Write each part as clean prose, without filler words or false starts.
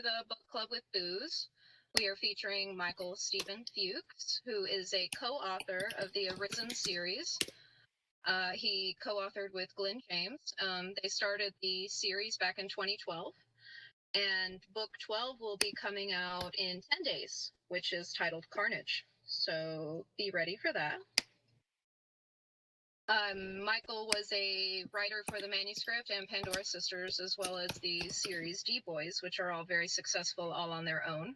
to the Book Club with Booze. We are featuring Michael Stephen Fuchs, who is a co-author of the Arisen series. He co-authored with Glenn James. They started the series back in 2012, and book 12 will be coming out in 10 days, which is titled Carnage. So be ready for that. Michael was a writer for the manuscript and Pandora Sisters, as well as the series D-Boys, which are all very successful all on their own.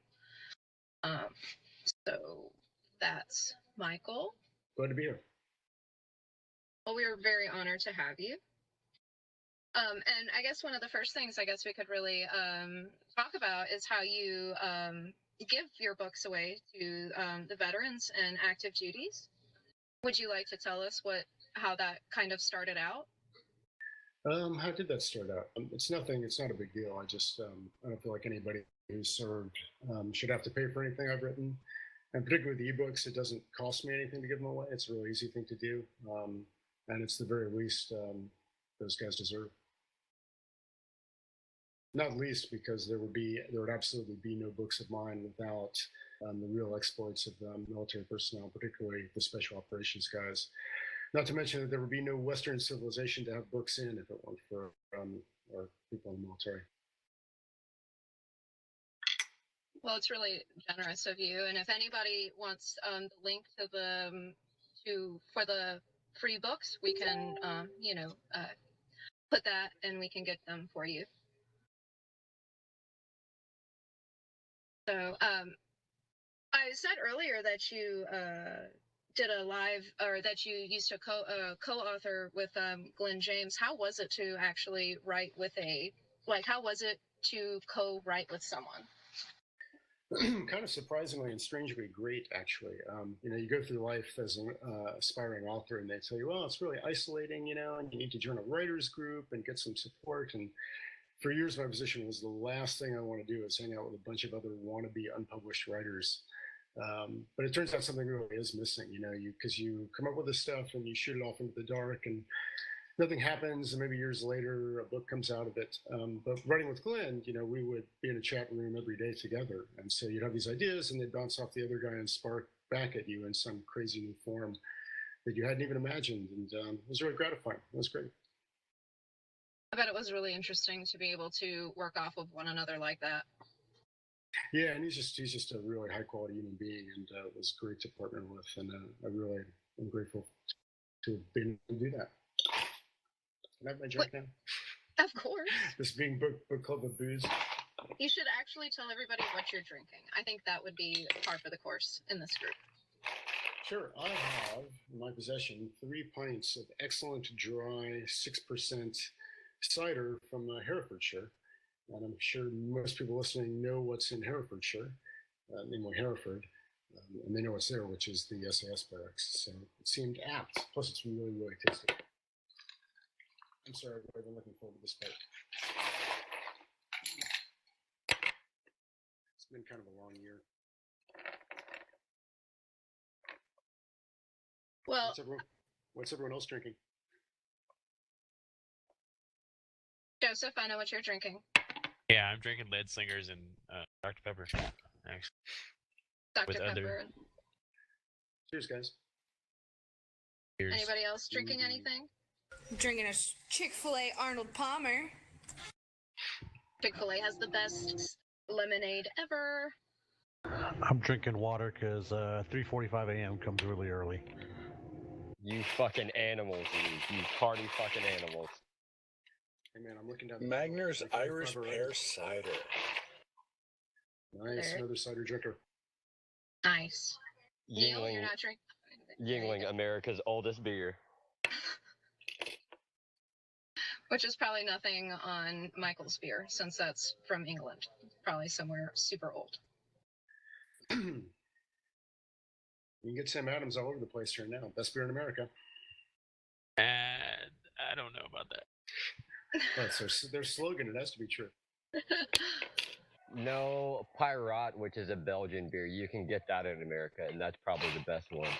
So that's Michael. Glad to be here. Well, we are very honored to have you. And I guess one of the first things I guess we could really talk about is how you give your books away to the veterans and active duties. Would you like to tell us how that kind of started out? How did that start out? It's not a big deal. I don't feel like anybody who's served should have to pay for anything I've written. And particularly with ebooks, it doesn't cost me anything to give them away. It's a really easy thing to do. And it's the very least those guys deserve. Not least because there would absolutely be no books of mine without the real exploits of military personnel, particularly the special operations guys. Not to mention that there would be no Western civilization to have books in if it weren't for our people in the military. Well, it's really generous of you. And if anybody wants the link to for the free books, we can put that and we can get them for you. So I said earlier that you did a live, or that you used to co-author with Glenn James. How was it to actually write with how was it to co-write with someone? Kind of surprisingly and strangely great, actually. You go through life as an aspiring author and they tell you, well, it's really isolating, and you need to join a writer's group and get some support. And for years, my position was the last thing I want to do is hang out with a bunch of other wannabe unpublished writers. But it turns out something really is missing, because you come up with this stuff and you shoot it off into the dark and nothing happens. And maybe years later, a book comes out of it. But writing with Glenn, we would be in a chat room every day together. And so you'd have these ideas and they'd bounce off the other guy and spark back at you in some crazy new form that you hadn't even imagined. And it was really gratifying. It was great. I bet it was really interesting to be able to work off of one another like that. Yeah, and he's just a really high quality human being, and it was great to partner with, and I really am grateful to have been able to do that. Can I have my drink now? Of course. This being book club of booze. You should actually tell everybody what you're drinking. I think that would be par for the course in this group. Sure, I have in my possession 3 pints of excellent dry 6% cider from Herefordshire. And I'm sure most people listening know what's in Herefordshire, namely Hereford, and they know what's there, which is the SAS barracks. So it seemed apt. Plus, it's really, really tasty. I'm sorry, I've been looking forward to this part. It's been kind of a long year. Well, what's everyone else drinking? Joseph, I know what you're drinking. Yeah, I'm drinking Lead Slingers and Dr. Pepper, actually. Dr. Pepper. Cheers, guys. Cheers. Anybody else drinking anything? I'm drinking a Chick-fil-A Arnold Palmer. Chick-fil-A has the best lemonade ever. I'm drinking water because 3:45 a.m. comes really early. You fucking animals, you party fucking animals. Hey man, I'm looking down. Magner's Irish Pear Cider. Nice, another cider drinker. Nice. Neil, you're not drinking? Yingling, America's oldest beer. Which is probably nothing on Michael's beer, since that's from England. Probably somewhere super old. You can get Sam Adams all over the place here now. Best beer in America. And I don't know about that. That's their slogan. It has to be true. No, Pyrat, which is a Belgian beer, you can get that in America, and that's probably the best one.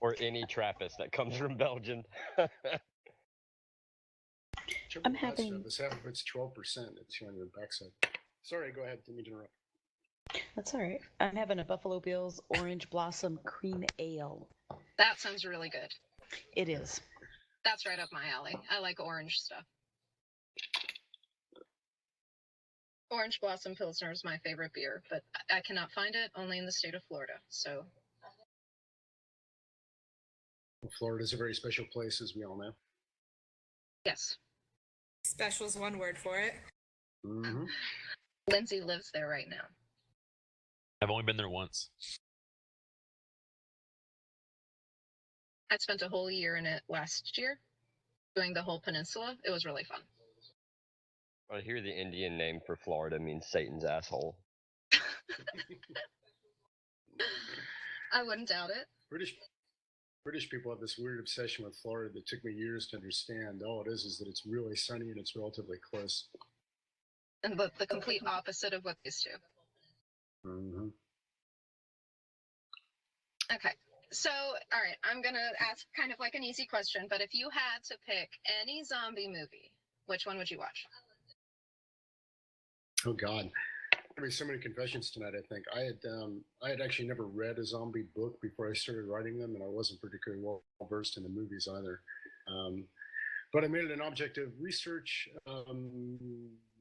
Or any Trappist that comes from Belgium. Trouble I'm with that having stuff is half of it's 12%. It's on your backside. Sorry, go ahead. Didn't mean to interrupt. that's all right. I'm having a Buffalo Bills Orange Blossom Cream Ale. That sounds really good. It is. That's right up my alley. I like orange stuff. Orange Blossom Pilsner is my favorite beer, but I cannot find it only in the state of Florida. So Florida's a very special place, as we all know. yes, Special's one word for it. Mm-hmm. Lindsay lives there right now. I've only been there once. I spent a whole year in it last year, doing the whole peninsula. It was really fun. I hear the Indian name for Florida means Satan's asshole. I wouldn't doubt it. British people have this weird obsession with Florida that took me years to understand. All it is that it's really sunny and it's relatively close. And the complete opposite of what these do. Mm-hmm. Okay. So, all right, I'm going to ask kind of like an easy question, but if you had to pick any zombie movie, which one would you watch? Oh God, there be so many confessions tonight. I think I had actually never read a zombie book before I started writing them, and I wasn't particularly well versed in the movies either. But I made it an object of research.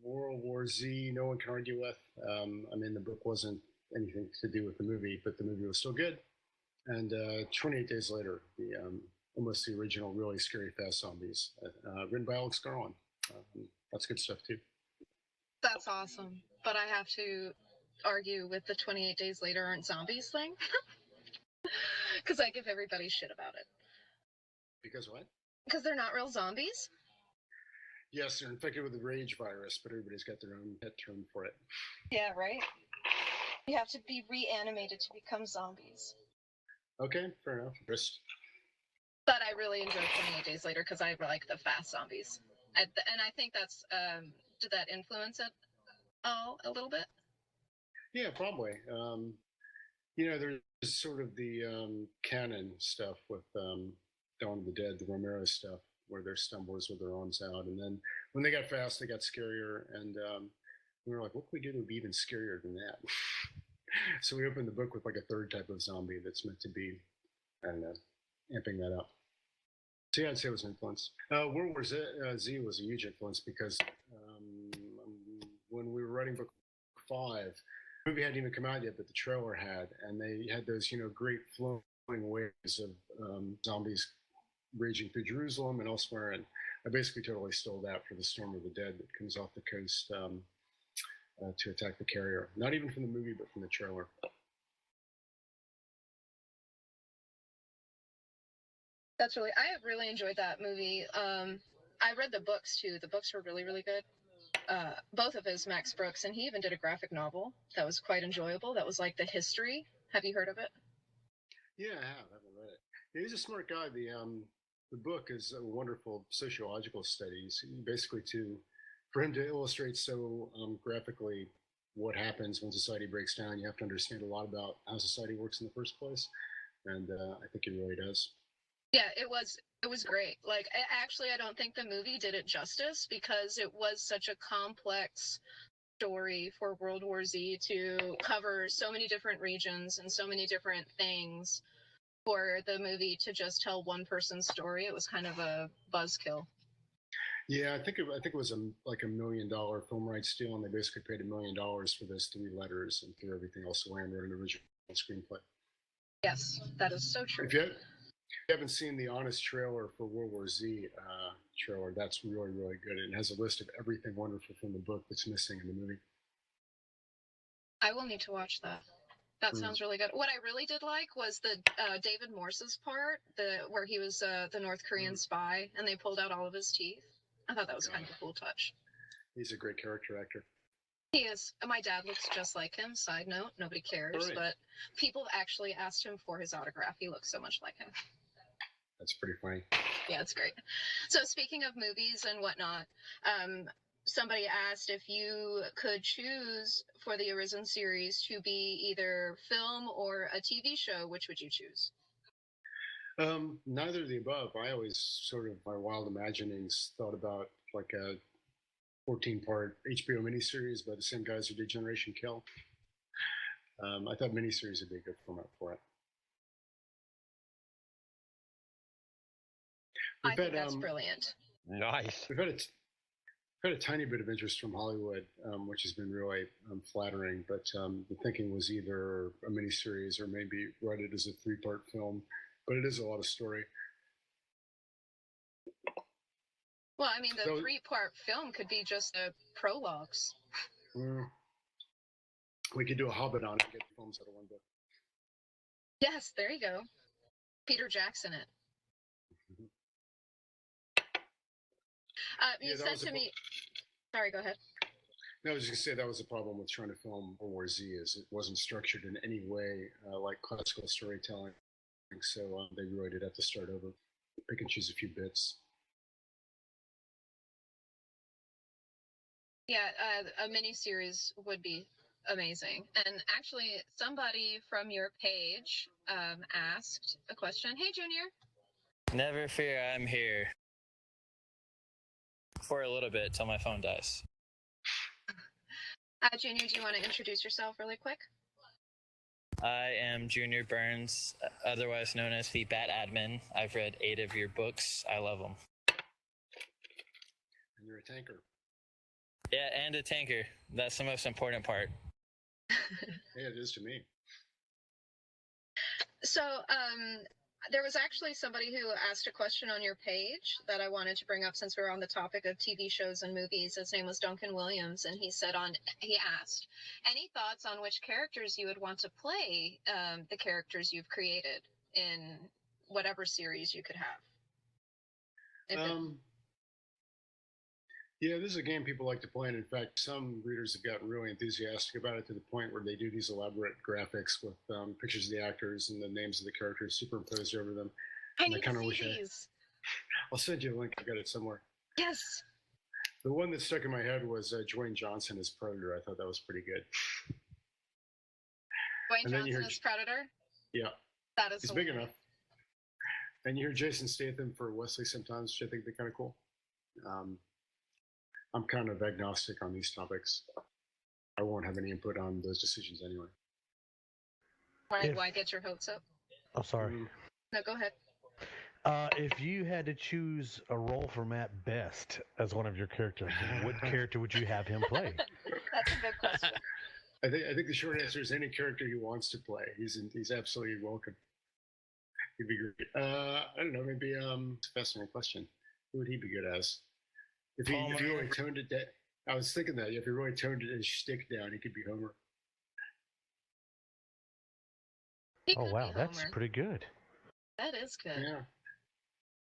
World War Z, no one can argue with. I mean, the book wasn't anything to do with the movie, but the movie was still good. And 28 Days Later, almost the original, really scary fast zombies, written by Alex Garland. That's good stuff too. That's awesome. But I have to argue with the 28 Days Later aren't zombies thing. Because I give everybody shit about it. Because what? Because they're not real zombies. Yes, they're infected with the rage virus, but everybody's got their own pet term for it. Yeah, right? You have to be reanimated to become zombies. Okay, fair enough. But I really enjoyed 28 Days Later because I like the fast zombies. And I think that's, did that influence it all a little bit? Yeah, probably. There's sort of the canon stuff with Dawn of the Dead, the Romero stuff, where they're stumblers with their arms out. And then when they got fast, they got scarier. And we were like, what can we do to be even scarier than that? So we opened the book with like a third type of zombie that's meant to be, I don't know, amping that up. So yeah, I'd say it was an influence. World War Z was a huge influence because when we were writing book 5, the movie hadn't even come out yet, but the trailer had, and they had those, great flowing waves of zombies raging through Jerusalem and elsewhere, and I basically totally stole that for the Storm of the Dead that comes off the coast to attack the carrier. Not even from the movie, but from the trailer. I really enjoyed that movie. I read the books too. The books were really, really good. Both of his, Max Brooks, and he even did a graphic novel that was quite enjoyable. That was like the history. Have you heard of it? Yeah, I have. I haven't read it. Yeah, he's a smart guy. The book is a wonderful sociological studies. Basically, for him to illustrate so graphically what happens when society breaks down, you have to understand a lot about how society works in the first place, and I think he really does. Yeah, it was great. Like, I don't think the movie did it justice because it was such a complex story for World War Z to cover so many different regions and so many different things. For the movie to just tell one person's story, it was kind of a buzzkill. Yeah, I think it was like $1 million film rights deal, and they basically paid $1 million for those 3 letters and threw everything else away and wrote an original screenplay. Yes, that is so true. If you haven't seen the honest trailer for World War Z trailer, that's really, really good. It has a list of everything wonderful from the book that's missing in the movie. I will need to watch that. That sounds really good. What I really did like was the David Morse's part, where he was the North Korean spy, and they pulled out all of his teeth. I thought that was kind of a cool touch. He's a great character actor. He is. My dad looks just like him. Side note, nobody cares, right. But people actually asked him for his autograph. He looks so much like him. That's pretty funny. Yeah, it's great. So speaking of movies and whatnot, somebody asked if you could choose for the Arisen series to be either film or a TV show, which would you choose? Neither of the above. I always sort of, my wild imaginings, thought about like a 14-part HBO miniseries by the same guys who did Generation Kill. I thought miniseries would be a good format for it. I think that's brilliant. Nice. We've had a tiny bit of interest from Hollywood, which has been really flattering. But the thinking was either a miniseries or maybe write it as a 3-part film. But it is a lot of story. Well, I mean, the 3-part film could be just the prologues. We could do a Hobbit on it and get films out of one book. Yes, there you go. Peter Jackson it. You said to me... Sorry, go ahead. No, I was just going to say that was the problem with trying to film World War Z, is it wasn't structured in any way like classical storytelling. So they really did have to start over, pick and choose a few bits. Yeah, a miniseries would be amazing. And actually, somebody from your page asked a question. Hey, Junior. Never fear, I'm here. For a little bit till my phone dies. Junior, do you want to introduce yourself really quick? I am Junior Burns, otherwise known as the Bat Admin. I've read 8 of your books. I love them. And you're a tanker. Yeah, and a tanker. That's the most important part. Yeah, it is to me. So, there was actually somebody who asked a question on your page that I wanted to bring up since we're on the topic of TV shows and movies. His name was Duncan Williams, and he asked, any thoughts on which characters you would want to play the characters you've created in whatever series you could have? Yeah, this is a game people like to play, and in fact, some readers have gotten really enthusiastic about it to the point where they do these elaborate graphics with pictures of the actors and the names of the characters superimposed over them. I need to see these. I'll send you a link. I got it somewhere. Yes. The one that stuck in my head was Dwayne Johnson as Predator. I thought that was pretty good. Dwayne Johnson as Predator? Yeah. That is He's big enough. And you hear Jason Statham for Wesley sometimes, which I think they're kind of cool. I'm kind of agnostic on these topics. I won't have any input on those decisions anyway. Why get your hopes up? Oh, sorry. No, go ahead. If you had to choose a role for Matt Best as one of your characters, what character would you have him play? That's a good question. I think the short answer is any character he wants to play. He's absolutely welcome. He'd be great. I don't know. Maybe it's a fascinating question. Who would he be good as? If he really toned it down, I was thinking that if he really toned his shtick down, he could be Homer. Oh wow, that's pretty good. That is good. Yeah.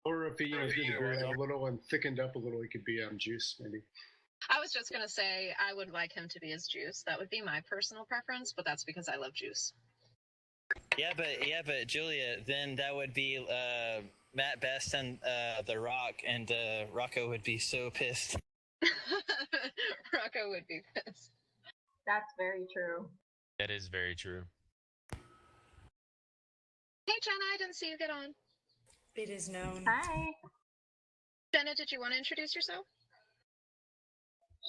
Or if he did the beard out a little and thickened up a little, he could be Juice maybe. I was just gonna say I would like him to be as Juice. That would be my personal preference, but that's because I love Juice. Yeah, but Julia, then that would be Matt Best and The Rock, and Rocco would be so pissed. Rocco would be pissed. That's very true. That is very true. Hey, Jenna, I didn't see you get on. It is known. Hi. Jenna, did you want to introduce yourself?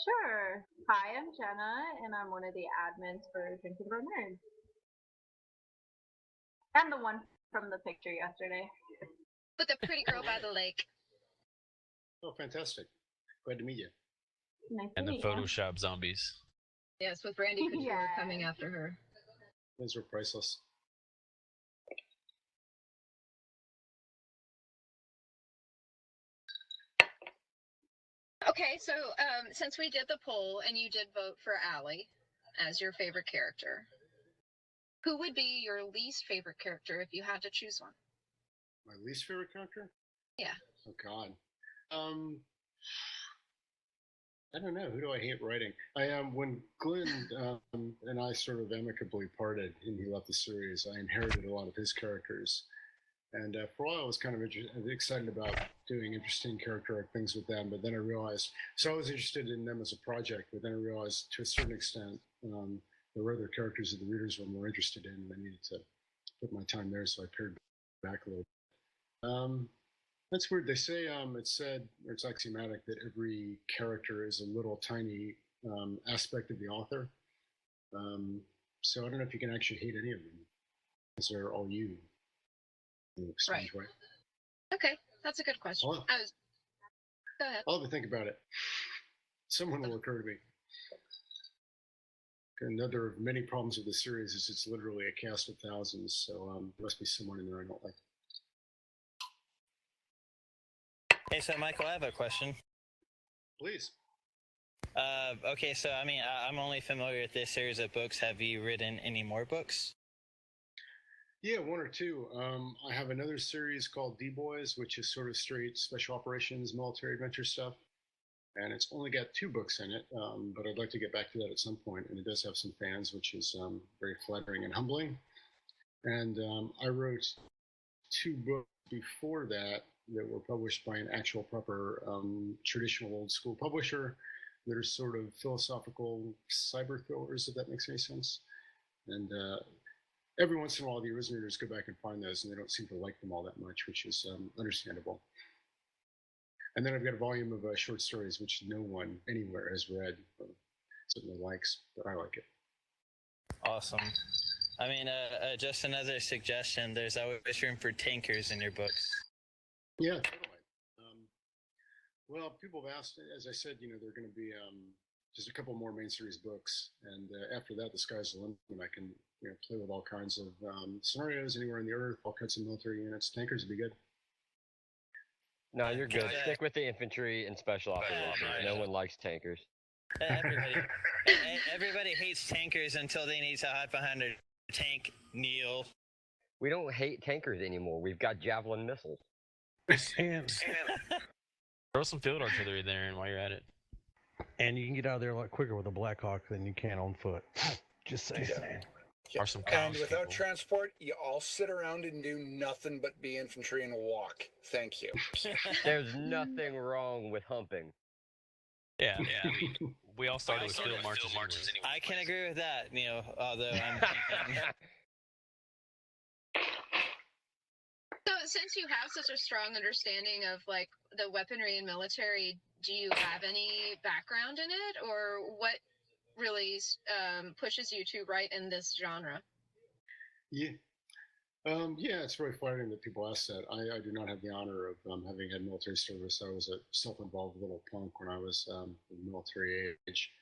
Sure. Hi, I'm Jenna, and I'm one of the admins for Drinking Bro Nerds. And the one from the picture yesterday. With the pretty girl by the lake. Oh, fantastic. Glad to meet you. Nice And to the meet you. Photoshop zombies. Yes, with Randy Couture Yeah. coming after her. Those were priceless. Okay, so since we did the poll and you did vote for Allie as your favorite character, who would be your least favorite character if you had to choose one? My least favorite character? Yeah. Oh God. I don't know. Who do I hate writing? When Glenn and I sort of amicably parted and he left the series, I inherited a lot of his characters. And for a while, I was kind of excited about doing interesting character arc things with them. But then I realized, so I was interested in them as a project, but then I realized to a certain extent, there were other characters that the readers were more interested in, and I needed to put my time there, so I pared back a little. That's weird. They say it's said, or it's axiomatic, that every character is a little tiny aspect of the author. So I don't know if you can actually hate any of them, because they're all you in a strange way. Okay, that's a good question. Go ahead. I'll have to think about it. Someone will occur to me. Another of many problems with the series is it's literally a cast of thousands, so there must be someone in there I don't like. Hey, so Michael, I have a question. Please. Okay, so I mean, I'm only familiar with this series of books. Have you written any more books? Yeah, one or two. I have another series called D-Boys, which is sort of straight special operations, military adventure stuff. And it's only got 2 books in it, but I'd like to get back to that at some point. And it does have some fans, which is very flattering and humbling. And I wrote 2 books before that were published by an actual proper traditional old school publisher that are sort of philosophical cyber thrillers, if that makes any sense. And every once in a while, the originators go back and find those, and they don't seem to like them all that much, which is understandable. And then I've got a volume of short stories, which no one anywhere has read, or certainly likes, but I like it. Awesome. I mean, just another suggestion. There's always room for tankers in your books. Yeah, totally. Well, people have asked, as I said, there are going to be just a couple more main series books, and after that, the sky's the limit. I can play with all kinds of scenarios anywhere on the earth, all kinds of military units. Tankers would be good. No, you're good. Stick with the infantry and special operations. No one likes tankers. Everybody hates tankers until they need to hide behind a tank, Neil. We don't hate tankers anymore. We've got javelin missiles. Throw some field artillery there, and while you're at it. And you can get out of there a lot quicker with a Black Hawk than you can on foot. Just saying. Or some and without transport, you all sit around and do nothing but be infantry and walk. Thank you. There's nothing wrong with humping. Yeah. We all started with field marches anyway. I can agree with that, Neil. Although I'm. So, since you have such a strong understanding of like the weaponry and military, do you have any background in it, or what really pushes you to write in this genre? Yeah. It's very flattering that people ask that. I do not have the honor of having had military service. I was a self-involved little punk when I was in the military age.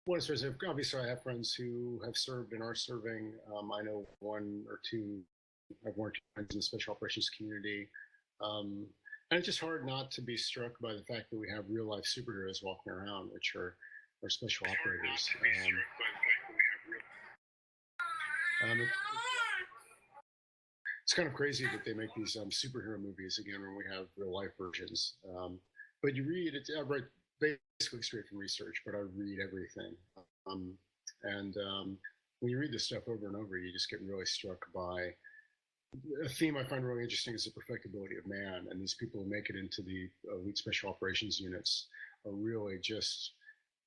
Obviously, I have friends who have served and are serving. I know 1 or 2 I've worked in the special operations community. And it's just hard not to be struck by the fact that we have real life superheroes walking around, which are special operators. It's kind of crazy that they make these superhero movies again when we have real life versions. But you read it, I write basically straight from research, but I read everything. When you read this stuff over and over, you just get really struck by a theme I find really interesting is the perfectibility of man, and these people who make it into the elite special operations units are really just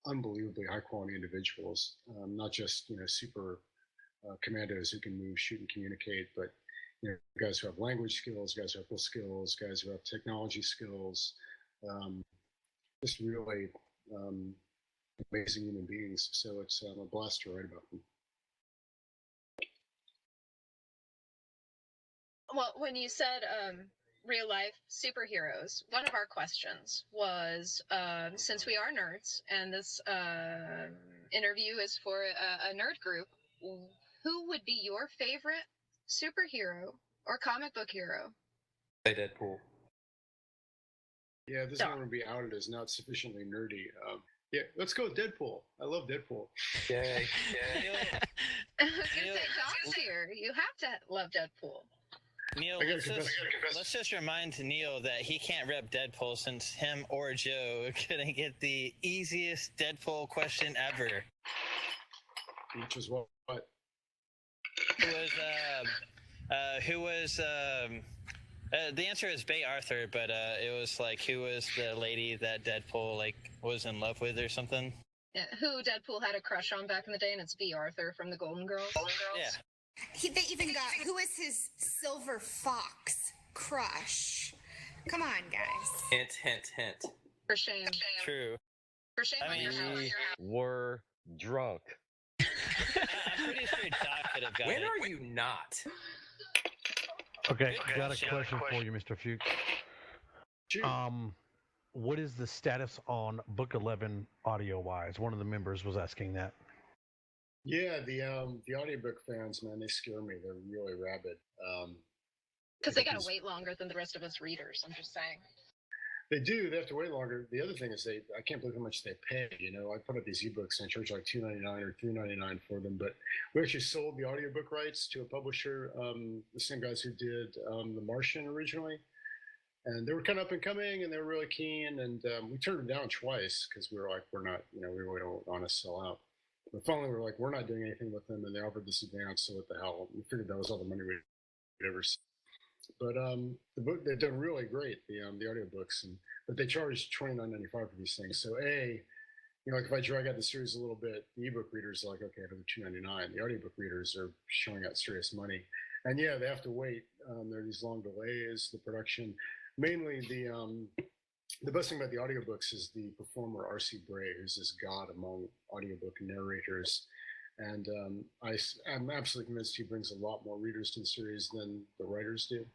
unbelievably high quality individuals, not just super commandos who can move, shoot, and communicate, but guys who have language skills, guys who have political skills, guys who have technology skills, just really amazing human beings. So it's a blast to write about them. Well, when you said real life superheroes, one of our questions was, since we are nerds and this interview is for a nerd group, who would be your favorite superhero or comic book hero? Deadpool. Yeah, this one would be outed as not sufficiently nerdy. Yeah, let's go with Deadpool. I love Deadpool. Yay. I was gonna say, John's here. You have to love Deadpool. Neil, let's just remind Neil that he can't rep Deadpool since him or Joe couldn't get the easiest Deadpool question ever. Which is what? Who was the answer is Bay Arthur, but it was like who was the lady that Deadpool was in love with or something? Yeah, who Deadpool had a crush on back in the day, and it's B. Arthur from the Golden Girls. Yeah. They even got, who is his silver fox? crush. Come on, guys. Hint, hint, hint. For shame. True. For shame I on your house. mean, Were drunk. I'm pretty sure Doc could have got When it. are you not? Okay, Good got a question. question for you, Mr. Fuchs. Shoot. What is the status on Book 11 audio-wise? One of the members was asking that. Yeah, the audiobook fans, man, they scare me. They're really rabid. Because they gotta wait longer than the rest of us readers. I'm just saying. They do. They have to wait longer. The other thing is I can't believe how much they pay. You know, I put up these ebooks and I charge like $2.99 or $3.99 for them. But we actually sold the audiobook rights to a publisher, the same guys who did The Martian originally. And they were kind of up and coming, and they were really keen. And we turned them down twice because we were like, we're not, you know, we really don't want to sell out. But finally, we were like, we're not doing anything with them, and they offered this advance. So what the hell? We figured that was all the money we'd ever see. But the book, they've done really great, the audiobooks, but they charge $29.95 for these things. So you know, like if I drag out the series a little bit, the ebook readers are like, okay, another $2.99. The audiobook readers are showing out serious money, and yeah, they have to wait. There are these long delays. The production, mainly the best thing about the audiobooks is the performer R.C. Bray, who's this god among audiobook narrators. And I'm absolutely convinced he brings a lot more readers to the series than the writers do,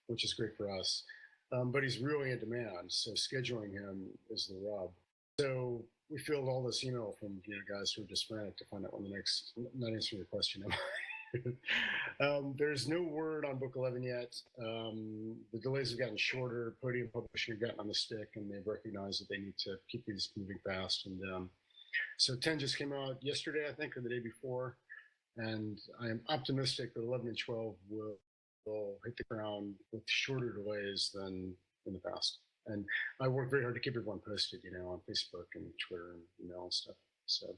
which is great for us. But he's really in demand, so scheduling him is the rub. So we fielded all this email from guys who are just frantic to find out when the next. Not answering your question. There's no word on Book 11 yet. The delays have gotten shorter. Podium Publishing have gotten on the stick, and they've recognized that they need to keep these moving fast. And so 10 just came out yesterday, I think, or the day before. And I am optimistic that 11 and 12 will hit the ground with shorter delays than in the past. And I work very hard to keep everyone posted, on Facebook and Twitter and email and stuff. So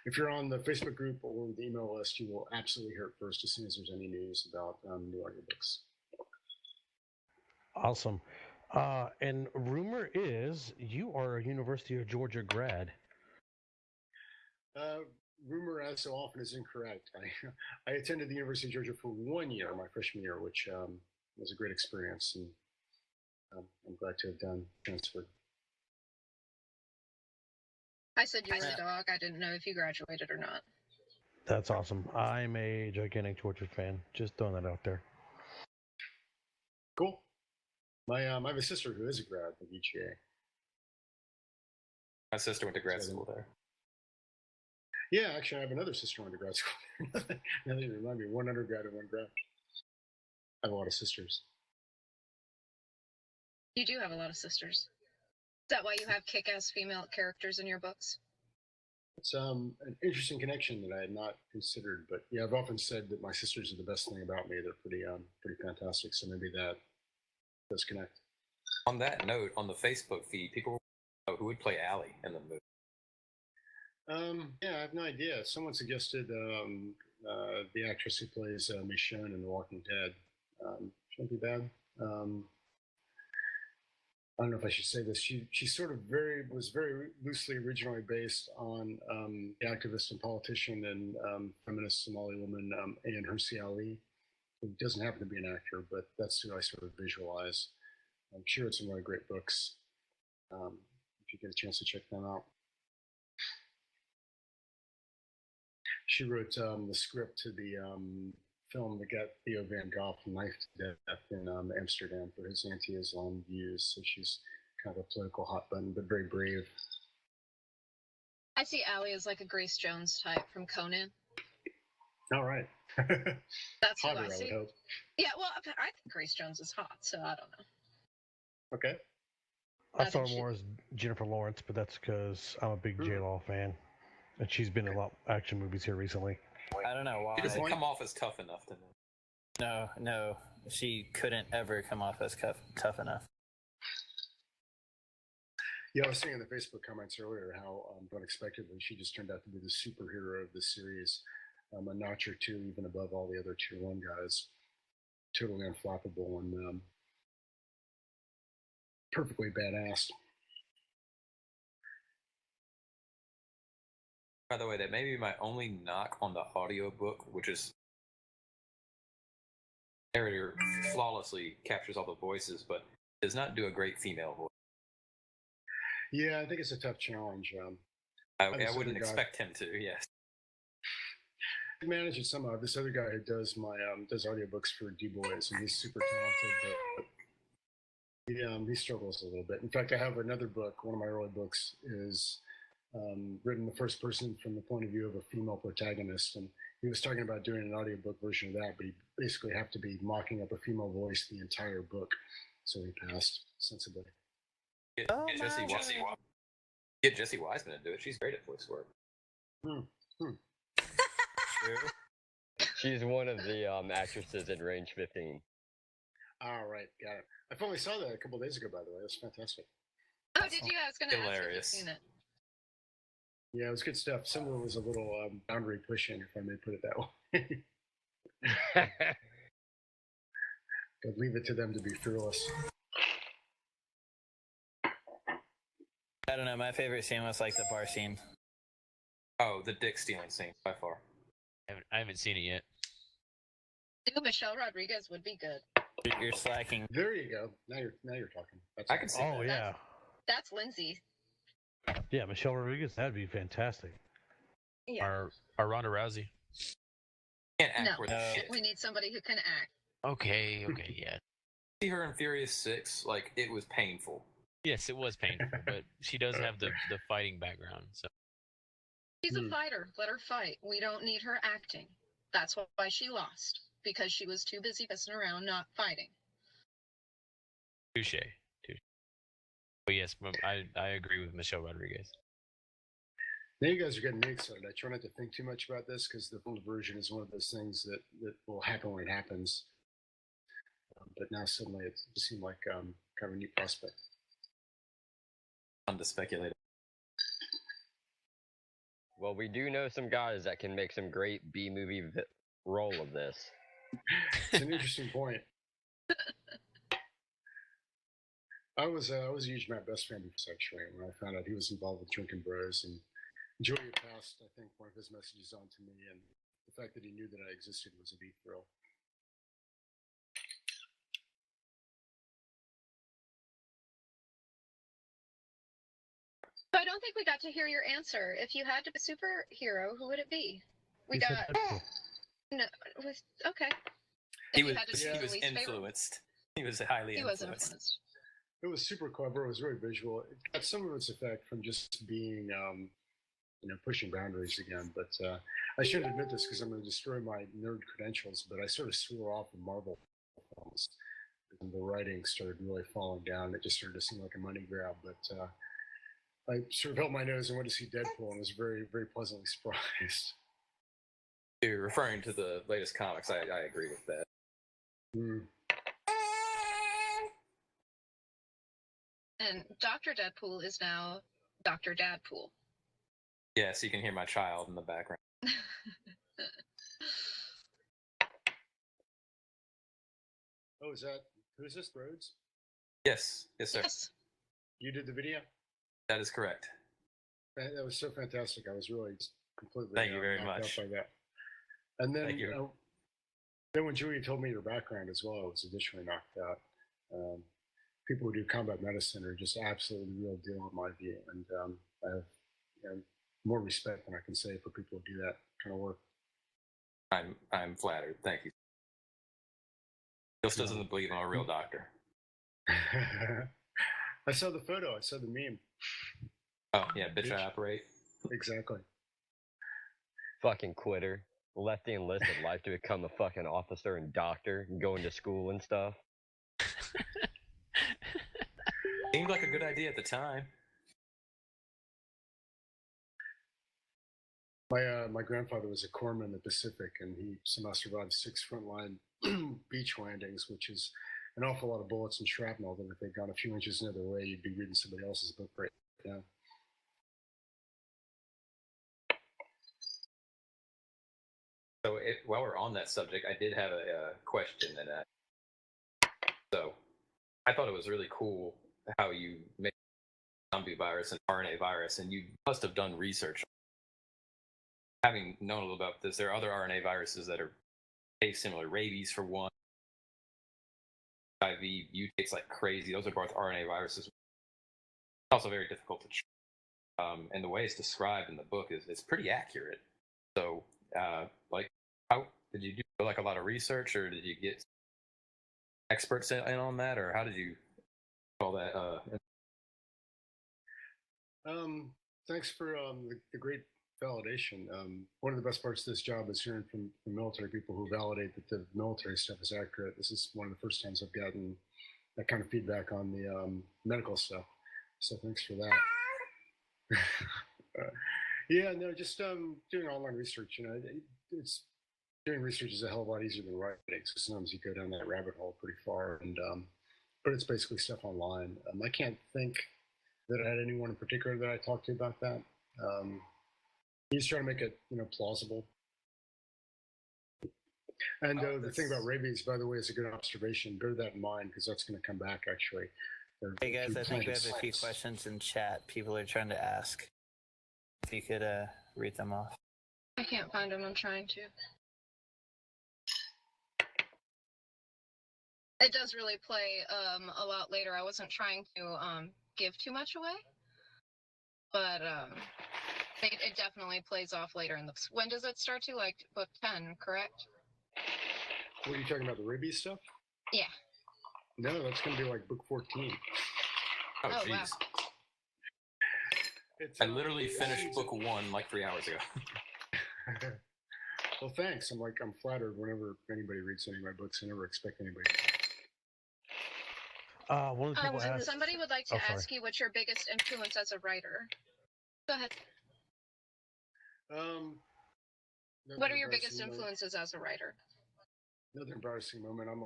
if you're on the Facebook group or the email list, you will absolutely hear it first as soon as there's any news about new audiobooks. Awesome. And rumor is you are a University of Georgia grad. Rumor, as so often, is incorrect. I attended the University of Georgia for 1 year, my freshman year, which was a great experience, and I'm glad to have done transferred. I said you were a dog. I didn't know if you graduated or not. That's awesome. I'm a gigantic Georgia fan. Just throwing that out there. Cool. I have a sister who is a grad of UGA. My sister went to grad school there. Yeah, actually, I have another sister who went to grad school. Now that you remind me, one undergrad and one grad. I have a lot of sisters. You do have a lot of sisters. Is that why you have kick-ass female characters in your books? It's an interesting connection that I had not considered, but yeah, I've often said that my sisters are the best thing about me. They're pretty fantastic. So maybe that does connect. On that note, on the Facebook feed, people who would play Allie in the movie. Yeah, I have no idea. Someone suggested the actress who plays Michonne in The Walking Dead. Shouldn't be bad. I don't know if I should say this. She sort of was very loosely originally based on the activist and politician and feminist Somali woman Ayan Hirsi Ali, who doesn't happen to be an actor, but that's who I sort of visualize. I'm sure it's some really great books. If you get a chance to check them out. She wrote the script to the film that got Theo Van Gogh knifed to death in Amsterdam for his anti-Islam views. So she's kind of a political hot button, but very brave. I see Allie as like a Grace Jones type from Conan. All right. That's Hotter, who I see. would hope. Yeah, well, I think Grace Jones is hot, so I don't know. Okay. I saw her more as Jennifer Lawrence, but that's because I'm a big J-Law fan. And she's been in a lot of action movies here recently. I don't know why. She doesn't come off as tough enough to me. No, she couldn't ever come off as tough enough. Yeah, I was seeing in the Facebook comments earlier how unexpectedly she just turned out to be the superhero of the series, a notch or two even above all the other Tier 1 guys. Totally unflappable and perfectly badass. By the way, that may be my only knock on the audiobook, which is narrator flawlessly captures all the voices, but does not do a great female voice. Yeah, I think it's a tough challenge. I this wouldn't other guy- expect him to. Yes. I manage it somehow. This other guy who does my does audiobooks for D Boys, and he's super talented, but he struggles a little bit. In fact, I have another book. One of my early books is written the first person from the point of view of a female protagonist, and he was talking about doing an audiobook version of that, but he basically have to be mocking up a female voice the entire book. So he passed sensibly. Get Jesse Wiseman to do it. She's great at voice work. She's one of the actresses in Range 15. All right, got it. I finally saw that a couple days ago, by the way. It was fantastic. Oh, did you? I was going to ask if Hilarious. you've seen it. Yeah, it was good stuff. Some of it was a little boundary pushing, if I may put it that way. But leave it to them to be fearless. I don't know. My favorite scene was like the bar scene. Oh, the dick stealing scene by far. I haven't seen it yet. Ooh, Michelle Rodriguez would be good. You're slacking. There you go. Now you're talking. That's I can see Oh that. yeah, That's Lindsay. yeah. Michelle Rodriguez, that'd be fantastic. Yeah. Or Ronda Rousey. Can't act No. worth a shit. We need somebody who can act. Okay, yeah. See her in Furious 6, like, it was painful. Yes, it was painful, but she does have the fighting background. So She's a fighter. Let her fight. We don't need her acting. That's why she lost. Because she was too busy pissing around, not fighting. touche. But yes, I agree with Michelle Rodriguez. Now you guys are getting me excited. I try not to think too much about this because the full version is one of those things that will happen when it happens. But now suddenly it seemed like kind of a neat prospect. Fun to speculate. Well, we do know some guys that can make some great B-movie role of this. It's an interesting point. I was a huge Matt Best fan before actually when I found out he was involved with Drinking Bros, and Julia passed, I think, one of his messages on to me, and the fact that he knew that I existed was a deep thrill. So I don't think we got to hear your answer. If you had to be a superhero, who would it be? We He said got Deadpool. no. Okay. He If you was, had to he choose was your least favorite- influenced. He was highly He was influenced. influenced. It was super clever. It was very visual. It got some of its effect from just being, pushing boundaries again. But I shouldn't admit this because I'm going to destroy my nerd credentials. But I sort of swore off the Marvel films, and the writing started really falling down. It just started to seem like a money grab. But I sort of held my nose and went to see Deadpool and was very, very pleasantly surprised. You're referring to the latest comics. I agree with that. Mm. And Dr. Deadpool is now Dr. Dadpool. Yes, you can hear my child in the background. Oh, who's this, Rhodes? Yes, yes, sir. Yes. You did the video? That is correct. That was so fantastic. I was really completely Thank you very knocked much. out by that. And then, Thank you. Then when Julia told me your background as well, I was additionally knocked out. People who do combat medicine are just absolutely the real deal in my view, and I have more respect than I can say for people who do that kind of work. I'm flattered. Thank you. Just doesn't believe I'm a real doctor. I saw the photo. I saw the meme. Oh yeah, bitch, I operate. Exactly. Fucking quitter. Left the enlisted life to become a fucking officer and doctor and going to school and stuff. Seemed like a good idea at the time. My grandfather was a corpsman in the Pacific, and he somehow survived 6 frontline beach landings, which is an awful lot of bullets and shrapnel that if they'd gone a few inches another way, you'd be reading somebody else's book right now. So while we're on that subject, I did have a question. So I thought it was really cool how you made zombie virus and RNA virus, and you must have done research. Having known a little about this, there are other RNA viruses that are similar, rabies for one, HIV mutates like crazy. Those are both RNA viruses. Also very difficult to treat. And the way it's described in the book is it's pretty accurate. So, like, how did you do like a lot of research, or did you get experts in on that, or how did you all that? Thanks for the great validation. One of the best parts of this job is hearing from military people who validate that the military stuff is accurate. This is one of the first times I've gotten that kind of feedback on the medical stuff. So thanks for that. Yeah, no, just doing online research. You know, it's doing research is a hell of a lot easier than writing. So sometimes you go down that rabbit hole pretty far, and but it's basically stuff online. I can't think that I had anyone in particular that I talked to about that. He's trying to make it, you know, plausible. And the thing about rabies, by the way, is a good observation. Bear that in mind because that's going to come back actually. Hey guys, I think we have a few questions in chat. People are trying to ask. If you could read them off. I can't find them. I'm trying to. It does really play a lot later. I wasn't trying to give too much away, but it definitely plays off later in the. When does it start to? Like book 10, correct? What are you talking about? The rabies stuff? Yeah. No, that's going to be like book 14. Oh, wow. jeez. I literally finished book 1 like 3 hours ago. Well, thanks. I'm flattered whenever anybody reads any of my books. I never expect anybody to. One of the people asked. Somebody would like to ask you what's your biggest influence as a writer. Go ahead. What are your biggest influences as a writer? Another embarrassing moment. I'm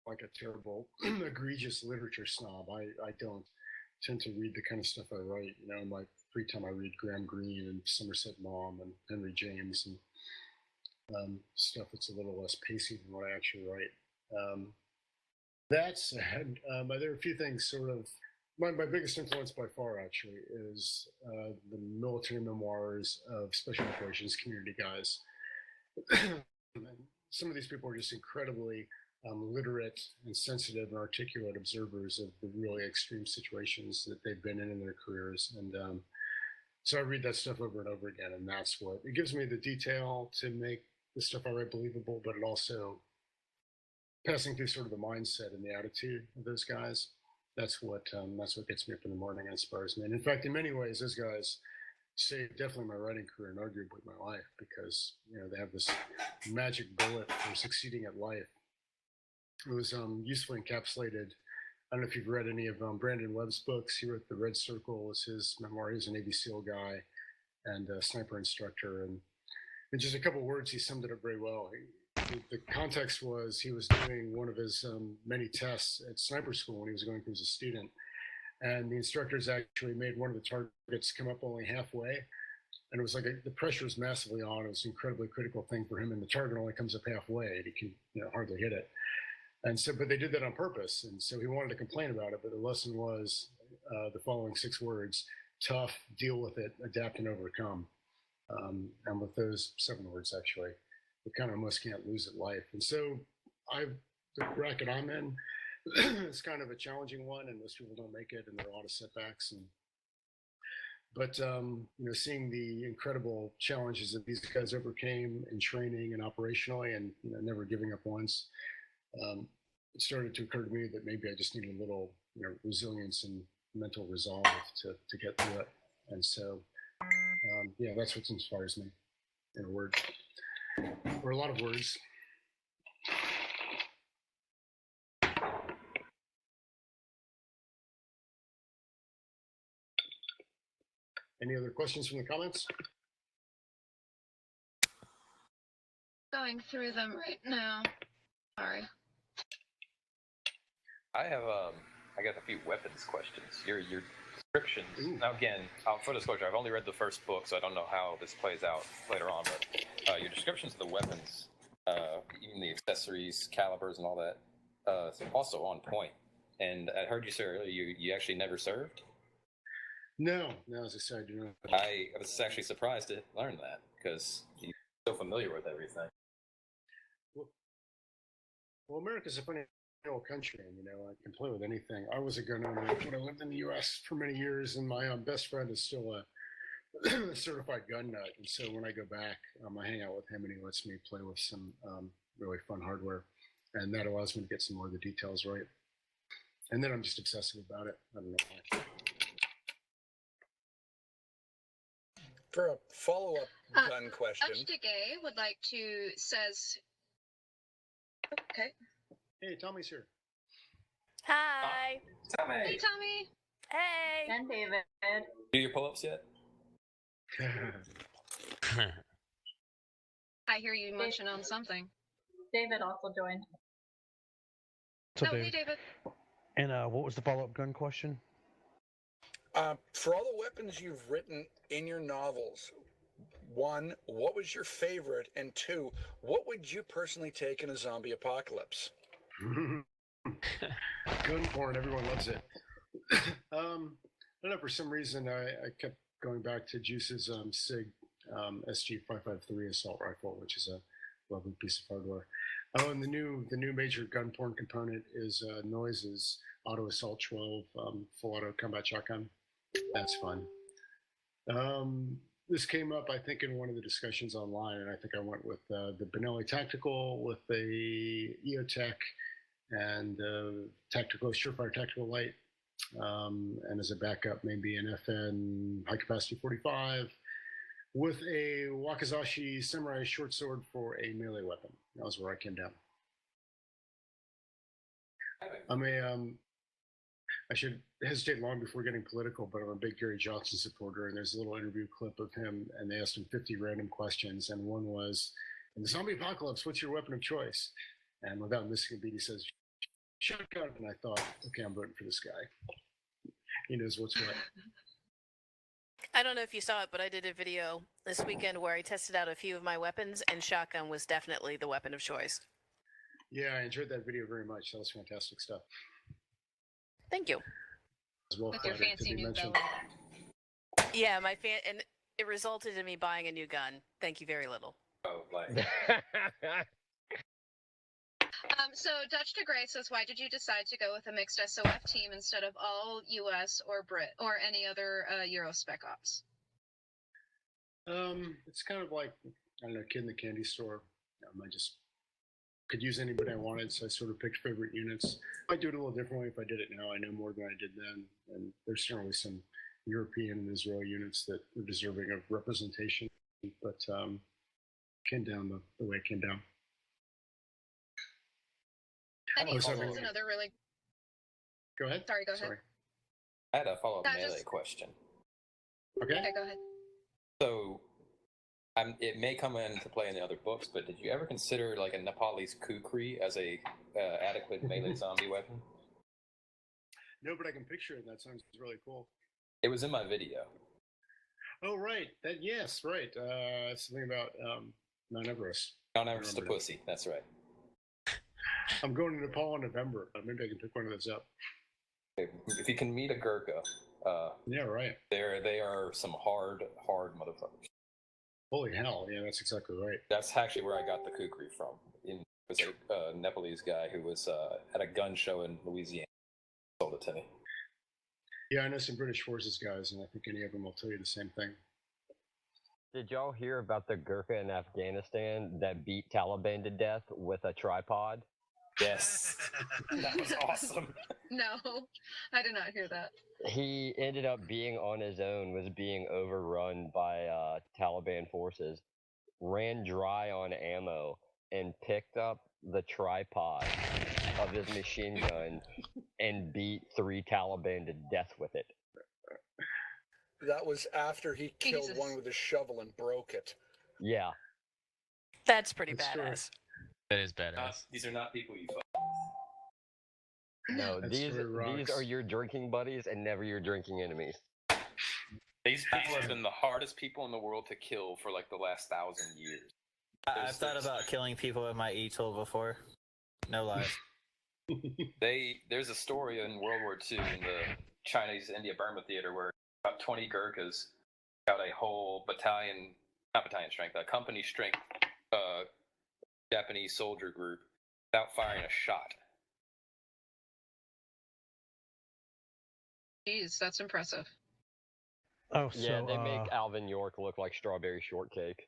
like a terrible, egregious literature snob. I don't tend to read the kind of stuff I write. You know, in my free time I read Graham Greene and Somerset Maugham and Henry James and stuff that's a little less pacey than what I actually write. That said, there are a few things sort of. My biggest influence by far actually is the military memoirs of special operations community guys. Some of these people are just incredibly literate and sensitive and articulate observers of the really extreme situations that they've been in their careers. And so I read that stuff over and over again, and that's what it gives me the detail to make the stuff I write believable, but it also passing through sort of the mindset and the attitude of those guys. That's what gets me up in the morning and inspires me. And in fact, in many ways, those guys saved definitely my writing career and arguably my life because, you know, they have this magic bullet for succeeding at life. It was usefully encapsulated. I don't know if you've read any of Brandon Webb's books. He wrote The Red Circle as his memoir. He's a Navy SEAL guy and a sniper instructor. And in just a couple of words, he summed it up very well. The context was he was doing one of his many tests at sniper school when he was going through as a student. And the instructors actually made one of the targets come up only halfway. And it was like the pressure was massively on. It was an incredibly critical thing for him. And the target only comes up halfway and he can, you know, hardly hit it. And so, but they did that on purpose. And so he wanted to complain about it. But the lesson was the following 6 words: tough, deal with it, adapt and overcome. And with those 7 words, actually, we kind of almost can't lose at life. And so the bracket I'm in, it's kind of a challenging one, and most people don't make it, and there are a lot of setbacks. But you know, seeing the incredible challenges that these guys overcame in training and operationally, and you know, never giving up once, it started to occur to me that maybe I just need a little, you know, resilience and mental resolve to get through it. And so, yeah, that's what inspires me, in a word, or a lot of words. Any other questions from the comments? Going through them right now. Sorry. I have I got a few weapons questions. Your descriptions. Ooh. Now again, full disclosure, I've only read the first book, so I don't know how this plays out later on. But your descriptions of the weapons, even the accessories, calibers, and all that, is also on point. And I heard you say earlier you actually never served. No, as I said, I do not. I was actually surprised to learn that because you're so familiar with everything. Well, America's a funny old country, and I can play with anything. I was a gun owner when I lived in the U.S. for many years, and my best friend is still a certified gun nut. And so when I go back, I hang out with him, and he lets me play with some really fun hardware, and that allows me to get some more of the details right. And then I'm just obsessive about it. I don't know why. For a follow-up gun question. Dutch DeGay would like to says. Okay. Hey, Tommy's here. Hi. Tommy. Hey, Tommy. Hey. And David. Do your pull-ups yet? I hear you munching on something. David also joined. So, Hey, David. And what was the follow-up gun question? For all the weapons you've written in your novels, one, what was your favorite? And two, what would you personally take in a zombie apocalypse? Gun porn, everyone loves it. I don't know, for some reason I kept going back to Juice's SIG SG553 assault rifle, which is a lovely piece of hardware. Oh, and the new major gun porn component is Noise's Auto Assault 12 full auto combat shotgun. That's fun. This came up, I think, in one of the discussions online, and I think I went with the Benelli Tactical with the EOTech and Tactical Surefire Tactical Light, and as a backup, maybe an FN high capacity 45 with a Wakizashi Samurai short sword for a melee weapon. That was where I came down. I should hesitate long before getting political, but I'm a big Gary Johnson supporter, and there's a little interview clip of him, and they asked him 50 random questions, and one was, in the zombie apocalypse, what's your weapon of choice? And without missing a beat, he says, shotgun, and I thought, okay, I'm voting for this guy. He knows what's what. I don't know if you saw it, but I did a video this weekend where I tested out a few of my weapons, and shotgun was definitely the weapon of choice. Yeah, I enjoyed that video very much. That was fantastic stuff. Thank you. Well, with your fancy new bow. Yeah, and it resulted in me buying a new gun. Thank you very little. Oh, like. So Dutch DeGray says, why did you decide to go with a mixed SOF team instead of all US or Brit or any other Euro Spec Ops? It's kind of like, I don't know, kid in the candy store. I just could use anybody I wanted, so I sort of picked favorite units. I'd do it a little differently if I did it now. I know more than I did then, and there's certainly some European and Israeli units that are deserving of representation, but came down the way it came down. And he also has another really... Go ahead. Sorry, go ahead. I had a follow-up melee question. Okay. Okay, go ahead. So, it may come into play in the other books, but did you ever consider like a Nepalese kukri as a adequate melee zombie weapon? No, but I can picture it, and that sounds really cool. It was in my video. Oh, right. Yes, right. Something about Mount Everest. Mount Everest to pussy. That's right. I'm going to Nepal in November. Maybe I can pick one of those up. If you can meet a Gurkha, yeah, right. They are some hard motherfuckers. Holy hell! Yeah, that's exactly right. That's actually where I got the kukri from. It was a Nepalese guy who was at a gun show in Louisiana. Sold it to me. Yeah, I know some British Forces guys, and I think any of them will tell you the same thing. Did y'all hear about the Gurkha in Afghanistan that beat Taliban to death with a tripod? Yes. That was awesome. No, I did not hear that. He ended up being on his own, was being overrun by Taliban forces, ran dry on ammo, and picked up the tripod of his machine gun and beat 3 Taliban to death with it. That was after he killed one with a shovel and broke it. Yeah. That's pretty badass. That is badass. These are not people you fuck. No, these are your drinking buddies and never your drinking enemies. These people have been the hardest people in the world to kill for like the last 1,000 years. I've thought about killing people with my e-tool before. No lies. There's a story in World War II in the Chinese India-Burma theater where about 20 Gurkhas got a whole company strength Japanese soldier group without firing a shot. Jeez, that's impressive. Oh, Yeah, so they make Alvin York look like strawberry shortcake.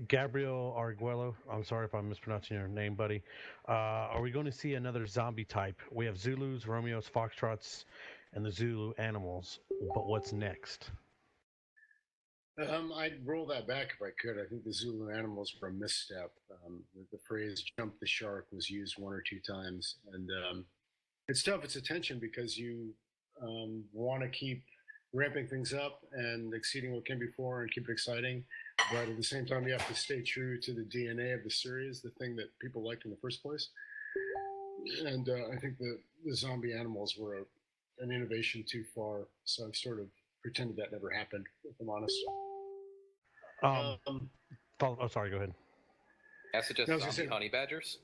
Gabriel Arguello, I'm sorry if I'm mispronouncing your name, buddy. Are we going to see another zombie type? We have Zulus, Romeos, Foxtrots, and the Zulu animals. But what's next? I'd roll that back if I could. I think the Zulu animals were a misstep. The phrase "jump the shark" was used one or two times, and it's tough. It's a tension because you want to keep ramping things up and exceeding what came before and keep it exciting, but at the same time, you have to stay true to the DNA of the series, the thing that people liked in the first place. And I think the zombie animals were an innovation too far, so I've sort of pretended that never happened, if I'm honest. Sorry, go ahead. I suggest No, I was zombie gonna say- honey badgers.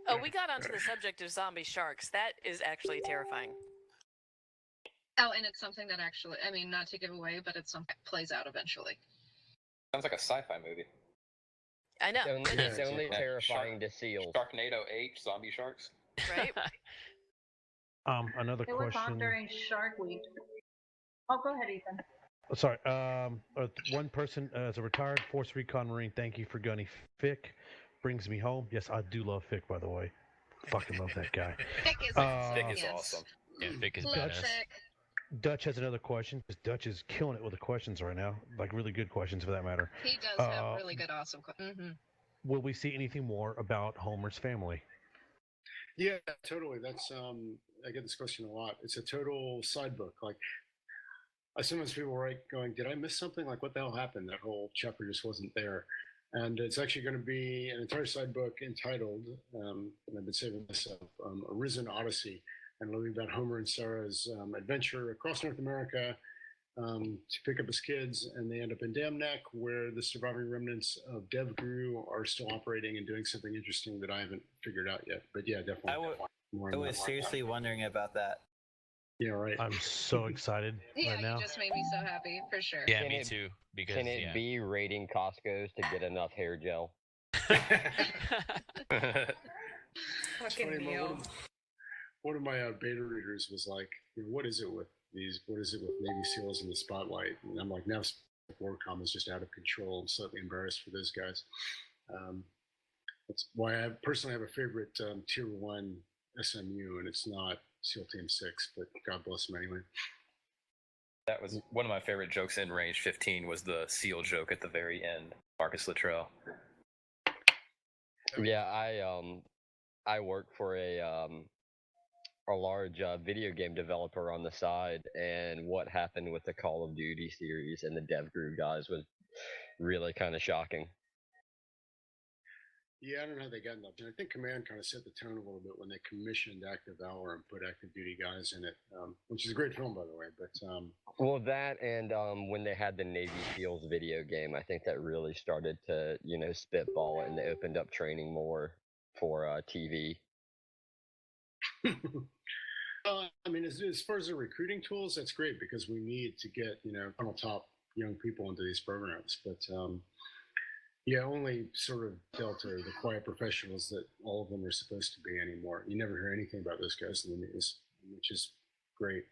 Oh, we got onto the subject of zombie sharks. That is actually terrifying. Oh, and it's something that actually, I mean, not to give away, but it's something that plays out eventually. Sounds like a sci-fi movie. I know. It's only terrifying to seals. Sharknado 8, zombie sharks. Right? Another It was on question. during Shark Week. Oh, go ahead, Ethan. Sorry. One person as a retired Force Recon Marine. Thank you for Gunny Fick. Brings me home. Yes, I do love Fick, by the way. Fucking love that guy. Fick is awesome. Fick is yes. awesome. Yeah, Vic is Love badass. Fick. Dutch has another question because Dutch is killing it with the questions right now, like really good questions for that matter. He does have really good, awesome. Will we see anything more about Homer's family? Yeah, totally. That's I get this question a lot. It's a total side book. Like, sometimes people write going, "Did I miss something? Like, what the hell happened? That whole chapter just wasn't there." And it's actually going to be an entire side book entitled, and I've been saving this up, "A Risen Odyssey," and it'll be about Homer and Sarah's adventure across North America to pick up his kids, and they end up in Dam Neck, where the surviving remnants of DevGru are still operating and doing something interesting that I haven't figured out yet. But yeah, definitely. I was seriously wondering about that. Yeah, right. I'm so excited Yeah, right now. you just made me so happy, for sure. Yeah, Can me it- too. Because Can it be raiding Costco's to get enough hair gel? Fucking funny, meal. one of my beta readers was like, "What is it with these? What is it with Navy SEALs in the spotlight?" And I'm like, "Now WARCOM is just out of control. I'm slightly embarrassed for those guys." That's why I personally have a favorite Tier 1 SMU, and it's not SEAL Team 6, but God bless them anyway. That was one of my favorite jokes in Range 15 was the seal joke at the very end. Marcus Luttrell. Yeah, I work for a large video game developer on the side, and what happened with the Call of Duty series and the DevGru guys was really kind of shocking. Yeah, I don't know how they got involved. I think Command kind of set the tone a little bit when they commissioned Active Valor and put active duty guys in it, which is a great film, by the way. But Well, that and when they had the Navy SEALs video game, I think that really started to, spitball it, and they opened up training more for TV. I mean, as far as the recruiting tools, that's great because we need to get funnel top young people into these programs. But yeah, only sort of Delta are the quiet professionals that all of them are supposed to be anymore. You never hear anything about those guys in the news, which is great.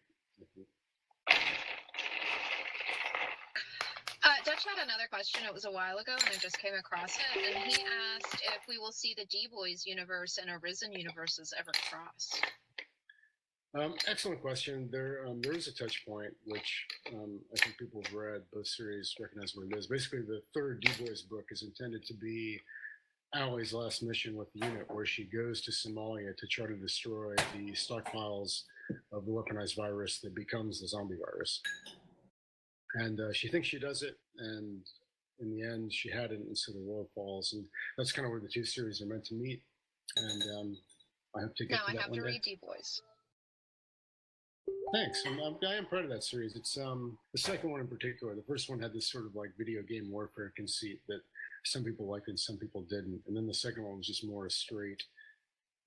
Dutch had another question. It was a while ago, and I just came across it. And he asked if we will see the D-Boys universe and Arisen universes ever cross. Excellent question. There is a touch point, which I think people have read. Both series recognize what it is. Basically, the third D-Boys book is intended to be Allie's last mission with the unit, where she goes to Somalia to try to destroy the stockpiles of the weaponized virus that becomes the zombie virus. And she thinks she does it, and in the end, she hadn't, and so the world falls. And that's kind of where the two series are meant to meet. And I hope to get Now to I that have one to day. read D-Boys. Thanks. I am proud of that series. It's the second one in particular. The first one had this sort of like video game warfare conceit that some people liked and some people didn't. And then the second one was just more a straight,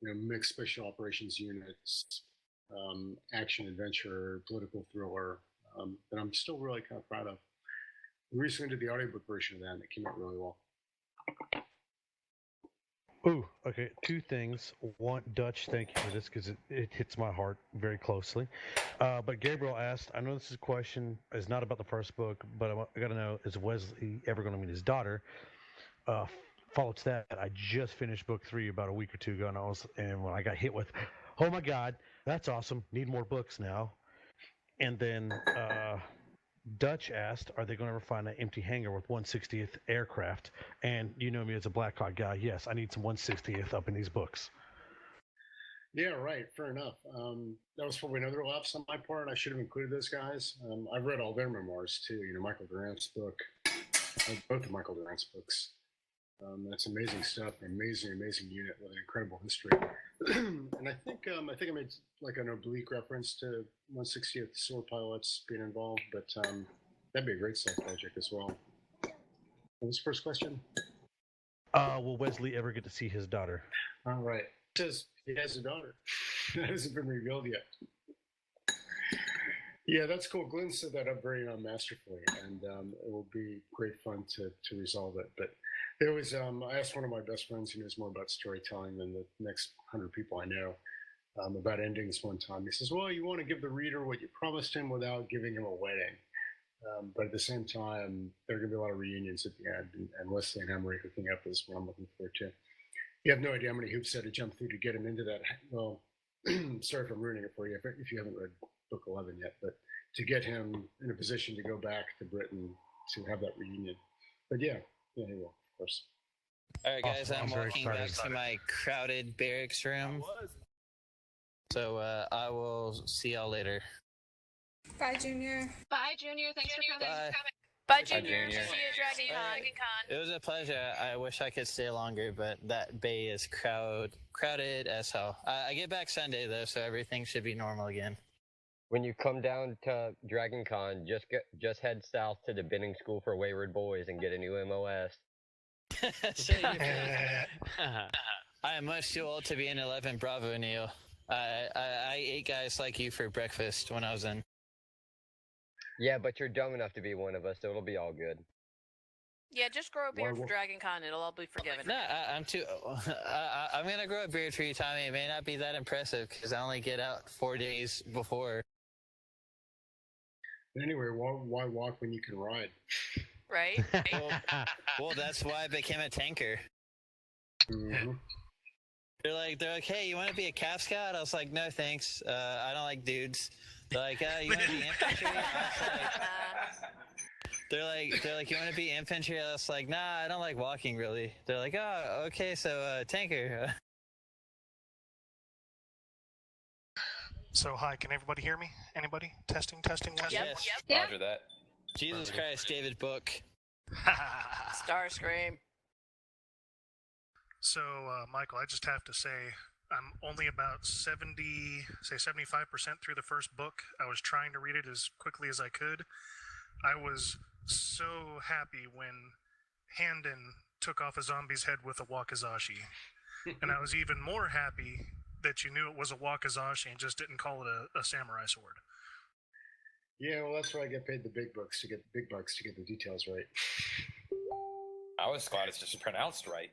mixed special operations units, action adventure, political thriller that I'm still really kind of proud of. We recently did the audiobook version of that, and it came out really well. Ooh, okay. Two things. One, Dutch, thank you for this because it hits my heart very closely. But Gabriel asked, I know this is a question is not about the first book, but I got to know, is Wesley ever going to meet his daughter? Uh, Follow to that, I just finished book 3 about a week or two ago, and when I got hit with, oh my God, that's awesome. Need more books now. And then Dutch asked, "Are they going to ever find an empty hangar with 160th aircraft?" And you know me as a Black Hawk guy. Yes, I need some 160th up in these books. Yeah, right. Fair enough. That was probably another lapse on my part. I should have included those guys. I've read all their memoirs too. You know, Michael Durant's book, both of Michael Durant's books. That's amazing stuff. An amazing, amazing unit with an incredible history. And I think I made like an oblique reference to 160th Sword pilots being involved, but that'd be a great side project as well. What was the first question? Will Wesley ever get to see his daughter? All right. It says he has a daughter. That hasn't been revealed yet. Yeah, that's cool. Glenn set that up very masterfully, and it will be great fun to resolve it. But there was, I asked one of my best friends who knows more about storytelling than the next 100 people I know about endings one time. He says, well, you want to give the reader what you promised him without giving him a wedding. But at the same time, there are going to be a lot of reunions at the end, and Wesley and Emery hooking up is what I'm looking forward to. You have no idea how many hoops I had to jump through to get him into that. Well, sorry if I'm ruining it for you if you haven't read book 11 yet, but to get him in a position to go back to Britain to have that reunion. But yeah, he will, of course. All right, guys, Awesome. I'm I'm walking back to my crowded barracks room. So I will see y'all later. Bye, Junior. Bye, Junior. Thanks for coming. Bye. Bye, Junior. Junior. See you at Dragon Con. It was a pleasure. I wish I could stay longer, but that bay is crowded as hell. I get back Sunday though, so everything should be normal again. When you come down to Dragon Con, just head south to the Binning School for Wayward Boys and get a new MOS. I am much too old to be in 11 Bravo, Neil. I ate guys like you for breakfast when I was in. Yeah, but you're dumb enough to be one of us, so it'll be all good. Yeah, just grow a beard for Dragon Con. It'll all be forgiven. No, I'm too. I'm gonna grow a beard for you, Tommy. It may not be that impressive because I only get out 4 days before. Anyway, why walk when you can ride? Right? Well, that's why I became a tanker. Mm-hmm. They're like, hey, you want to be a Calf Scout? I was like, no, thanks. I don't like dudes. They're like, you want to be infantry? They're like, you want to be infantry? I was like, nah, I don't like walking really. They're like, oh, okay, so tanker. So, hi, can everybody hear me? Anybody? Testing, testing, testing? Yes. Yeah. Roger that. Jesus Christ, David Book. Starscream. So, Michael, I just have to say, I'm only about 75% through the first book. I was trying to read it as quickly as I could. I was so happy when Handon took off a zombie's head with a wakizashi. And I was even more happy that you knew it was a wakizashi and just didn't call it a samurai sword. Yeah, well, that's why I get paid the big bucks to get the details right. I was glad it's just pronounced right.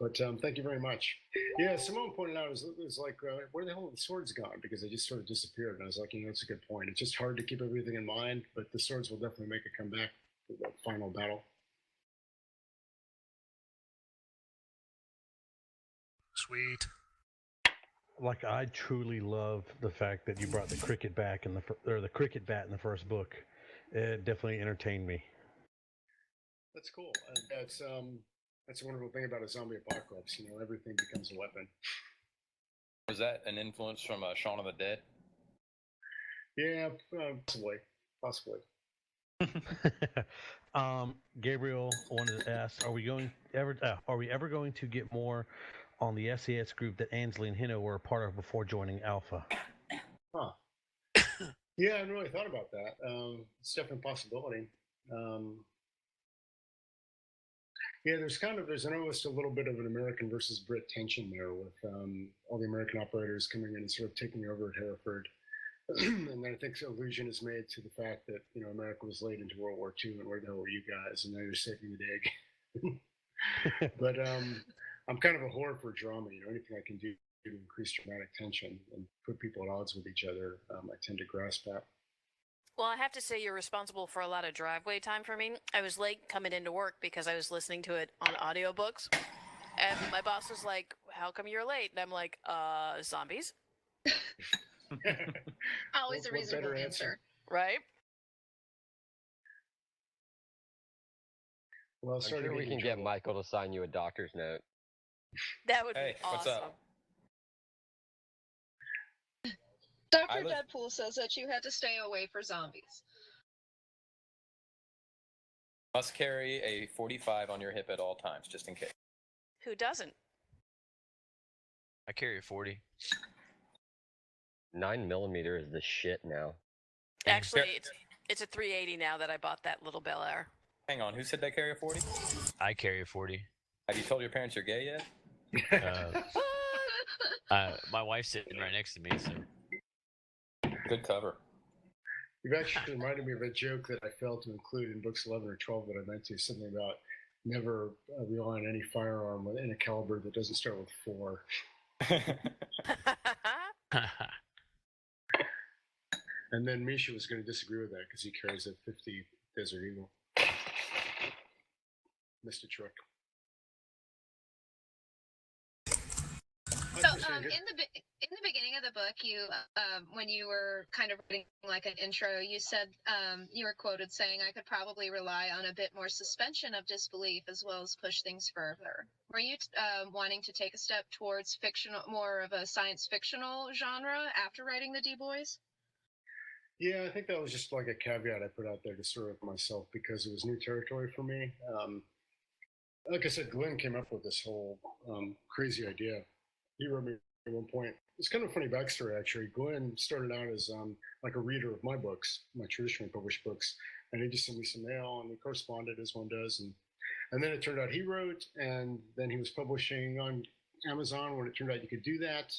But thank you very much. Yeah, Simone pointed out it was like, where the hell have the swords gone? Because they just sort of disappeared. And I was like, that's a good point. It's just hard to keep everything in mind, but the swords will definitely make a comeback for the final battle. Sweet. Like, I truly love the fact that you brought the cricket back the cricket bat in the first book. It definitely entertained me. That's cool. That's a wonderful thing about a zombie apocalypse. Everything becomes a weapon. Was that an influence from Shaun of the Dead? Yeah, possibly. Gabriel wanted to ask, are we ever going to get more on the SAS group that Ansley and Hino were a part of before joining Alpha? Huh. Yeah, I hadn't really thought about that. It's definitely a possibility. Yeah, there's almost a little bit of an American versus Brit tension there with all the American operators coming in and sort of taking over at Hereford. And then I think allusion is made to the fact that, America was late into World War II and where the hell were you guys? And now you're saving the day. But I'm kind of a whore for drama. Anything I can do to increase dramatic tension and put people at odds with each other, I tend to grasp at. Well, I have to say you're responsible for a lot of driveway time for me. I was late coming into work because I was listening to it on audiobooks. And my boss was like, "How come you're late?" And I'm like, zombies." Always a reasonable answer. Right? Well, I'm sure we can get Michael to sign you a doctor's note. That would Hey, be awesome. what's up? Dr. Deadpool says that you had to stay away for zombies. Must carry a 45 on your hip at all times, just in case. Who doesn't? I carry a 40. 9mm is the shit now. Actually, it's a 380 now that I bought that little Bel Air. Hang on, who said they carry a 40? I carry a 40. Have you told your parents you're gay yet? My wife's sitting right next to me, so. Good cover. You've actually reminded me of a joke that I failed to include in books 11 or 12 that I meant to. Something about never rely on any firearm in a caliber that doesn't start with 4. And then Misha was going to disagree with that because he carries a 50 Desert Eagle. Missed a trick. So, in the beginning of the book, you, when you were kind of reading like an intro, you said you were quoted saying, "I could probably rely on a bit more suspension of disbelief as well as push things further." Were you wanting to take a step towards fictional, more of a science fictional genre after writing the D-Boys? Yeah, I think that was just like a caveat I put out there to sort of myself because it was new territory for me. Like I said, Glenn came up with this whole crazy idea. He wrote me at one point. It's kind of a funny backstory, actually. Glenn started out as like a reader of my books, my traditionally published books, and he just sent me some mail, and we corresponded as one does. And then it turned out he wrote, and then he was publishing on Amazon when it turned out you could do that.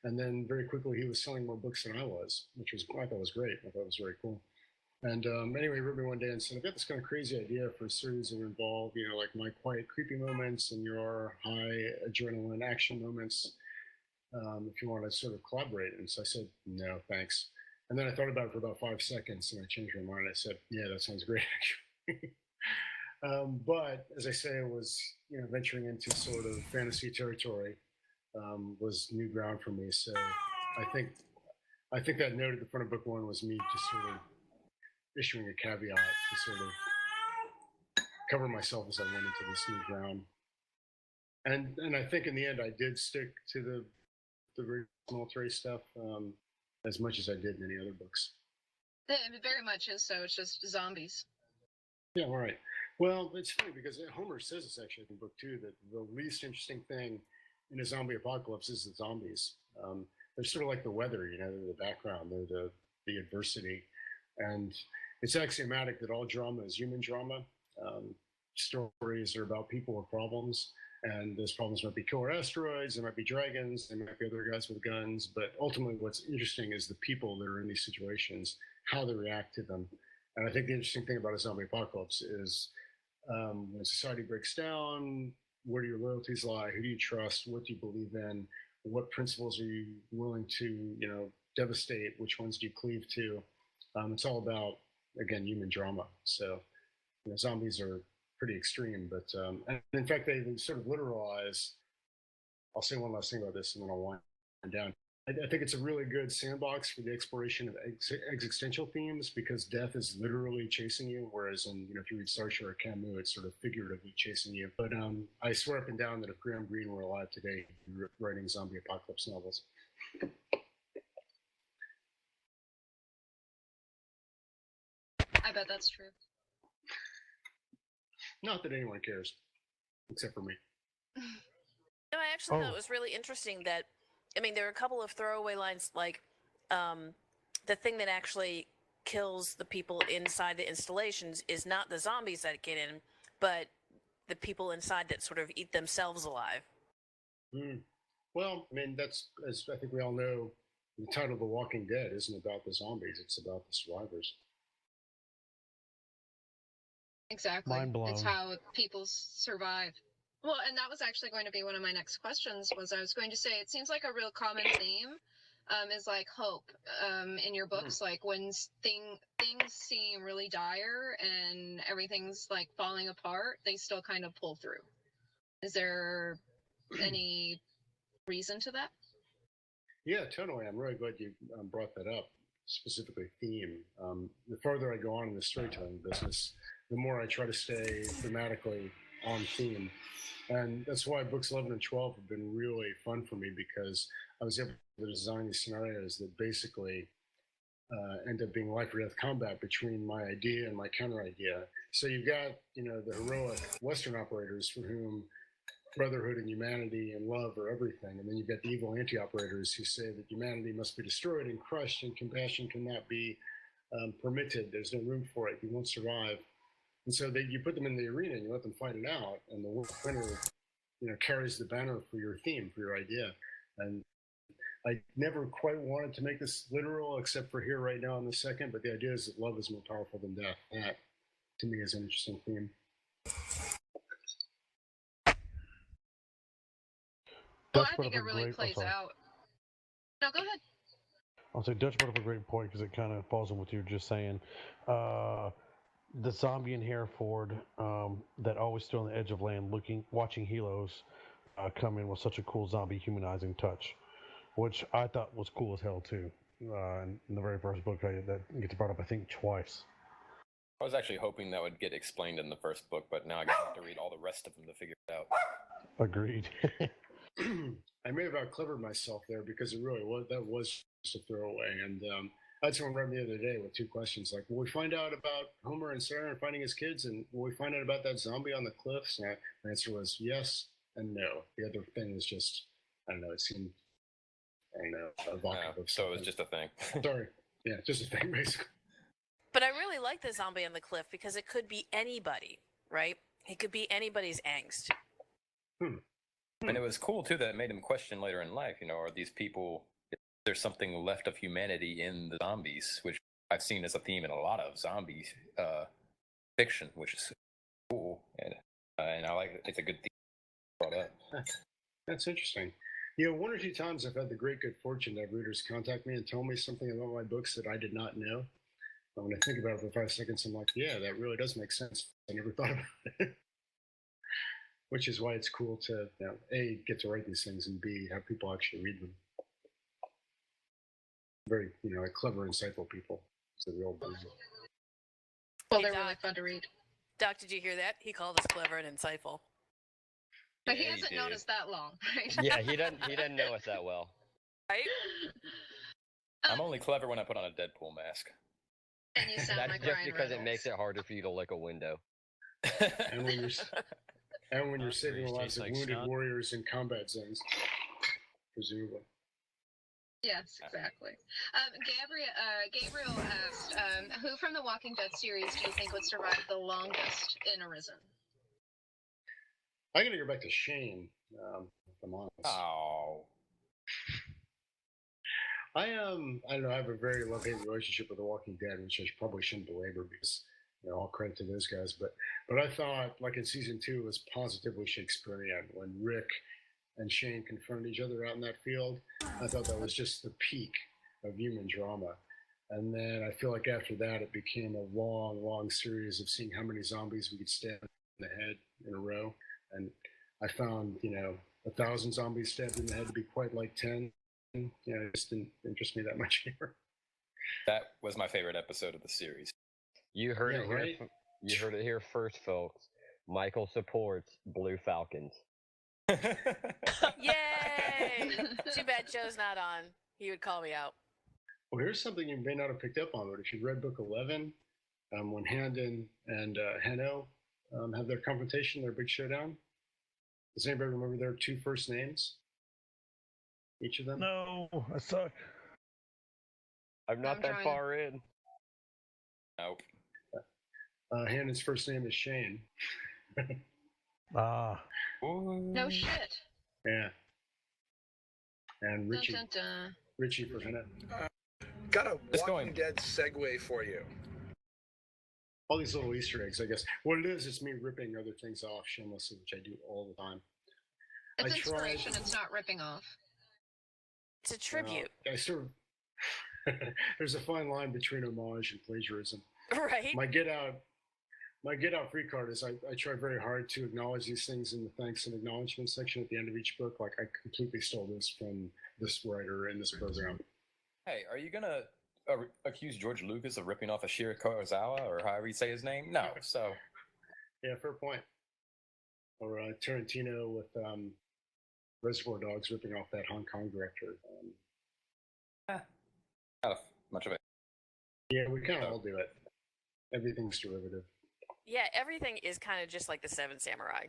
And then very quickly he was selling more books than I was, which I thought was great. I thought it was very cool. And anyway, he wrote me one day and said, "I've got this kind of crazy idea for a series that would involve, like my quiet, creepy moments and your high adrenaline action moments. If you want to sort of collaborate." And so I said, "No, thanks." And then I thought about it for about 5 seconds and I changed my mind. I said, "Yeah, that sounds great, actually." But as I say, I was, venturing into sort of fantasy territory. Was new ground for me. So I think that note at the front of book 1 was me just sort of issuing a caveat to sort of cover myself as I went into this new ground. And I think in the end I did stick to the military stuff as much as I did in any other books. It very much is so. It's just zombies. Yeah, all right. Well, it's funny because Homer says this actually in book 2 that the least interesting thing in a zombie apocalypse is the zombies. They're sort of like the weather, they're the background, they're the adversity. And it's axiomatic that all drama is human drama. Stories are about people with problems, and those problems might be killer asteroids, there might be dragons, there might be other guys with guns, but ultimately what's interesting is the people that are in these situations, how they react to them. And I think the interesting thing about a zombie apocalypse is when society breaks down, where do your loyalties lie? Who do you trust? What do you believe in? What principles are you willing to, devastate? Which ones do you cleave to? It's all about, again, human drama. So, zombies are pretty extreme, but and in fact, they sort of literalize. I'll say one last thing about this, and then I'll wind down. I think it's a really good sandbox for the exploration of existential themes because death is literally chasing you, whereas if you read Starship or Camus, it's sort of figuratively chasing you. But I swear up and down that if Graham Greene were alive today, he'd be writing zombie apocalypse novels. I bet that's true. Not that anyone cares, except for me. No, I actually thought it was really interesting that, there are a couple of throwaway lines like the thing that actually kills the people inside the installations is not the zombies that get in, but the people inside that sort of eat themselves alive. Well, that's, as I think we all know, the title of The Walking Dead isn't about the zombies, it's about the survivors. Exactly. Mind blown. It's how people survive. Well, and that was actually going to be one of my next questions. Was I was going to say it seems like a real common theme is like hope in your books. Like when things seem really dire and everything's like falling apart, they still kind of pull through. Is there any reason to that? Yeah, totally. I'm really glad you brought that up, specifically theme. The farther I go on in the storytelling business, the more I try to stay thematically on theme. And that's why books 11 and 12 have been really fun for me, because I was able to design these scenarios that basically end up being life or death combat between my idea and my counter idea. So you've got, the heroic Western operators for whom brotherhood and humanity and love are everything. And then you've got the evil anti-operators who say that humanity must be destroyed and crushed and compassion cannot be permitted. There's no room for it. You won't survive. And so you put them in the arena and you let them fight it out. And the winner, carries the banner for your theme, for your idea. And I never quite wanted to make this literal, except for here right now in the second. But the idea is that love is more powerful than death. That, to me, is an interesting theme. Well, I think it really plays out. No, go ahead. I'll say Dutch brought up a great point because it kind of falls in what you were just saying. The zombie in Hereford that always stood on the edge of land, watching helos come in, was such a cool zombie humanizing touch, which I thought was cool as hell too. In the very first book, that gets brought up, I think, twice. I was actually hoping that would get explained in the first book, but now I have to read all the rest of them to figure it out. Agreed. I may have out-clevered myself there, because that was just a throwaway. And I had someone write me the other day with two questions, like, will we find out about Homer and Sarah and finding his kids, and will we find out about that zombie on the cliffs? And my answer was yes and no. The other thing was just, I don't know, it seemed, evocative. So it was just a thing. Sorry. Yeah, just a thing, basically. But I really like the zombie on the cliff because it could be anybody, right? It could be anybody's angst. And it was cool too that it made him question later in life, are these people, there's something left of humanity in the zombies, which I've seen as a theme in a lot of zombie fiction, which is cool. And I like it. It's a good theme brought up. That's interesting. One or two times I've had the great good fortune to have readers contact me and tell me something about my books that I did not know. But when I think about it for 5 seconds, I'm like, yeah, that really does make sense. I never thought about it. Which is why it's cool to, A, get to write these things, and B, have people actually read them. Very, clever, insightful people. It's the real business. Well, they're really fun to read. Doc, did you hear that? He called us clever and insightful. But he hasn't known us that long, right? Yeah, he doesn't know us that well. Right? I'm only clever when I put on a Deadpool mask. And you sound That's like just Ryan because Reynolds. it makes it harder for you to lick a window. And when you're saving the lives of like wounded snot. warriors in combat zones, presumably. Yes, exactly. Gabriel asked, who from the Walking Dead series do you think would survive the longest in Arisen? I gotta go back to Shane, if I'm honest. Oh. I don't know, I have a very love-hate relationship with The Walking Dead, which I probably shouldn't belabor, because all credit to those guys. But I thought, like in season 2, it was positively Shakespearean when Rick and Shane confronted each other out in that field. I thought that was just the peak of human drama. And then I feel like after that, it became a long, long series of seeing how many zombies we could stab in the head in a row. And I found, 1,000 zombies stabbed in the head to be quite like 10. It just didn't interest me that much here. That was my favorite episode of the series. You heard it here. Right? You heard it here first, folks. Michael supports Blue Falcons. Yay! Too bad Joe's not on. He would call me out. Well, here's something you may not have picked up on, but if you read book 11, when Handon and Hanno have their confrontation, their big showdown, does anybody remember their 2 first names? Each of them? No, I suck. I'm not that far in. Nope. Handon's first name is Shane. No shit. Yeah. And Richie. Dun, dun, dun. Richie for Hanno. Got a Walking Dead segue for you. all these little Easter eggs, I guess. What it is, it's me ripping other things off shamelessly, which I do all the time. It's inspiration. It's not ripping off. It's a tribute. I sort of there's a fine line between homage and plagiarism. Right. My Get Out free card is I try very hard to acknowledge these things in the thanks and acknowledgement section at the end of each book. Like I completely stole this from this writer in this program. Hey, are you gonna accuse George Lucas of ripping off Akira Kurosawa, or however you say his name? No. So, yeah, fair point. Or Tarantino with Reservoir Dogs ripping off that Hong Kong director. not much of it. Yeah, we kind of all do it. Everything's derivative. Yeah, everything is kind of just like the Seven Samurai.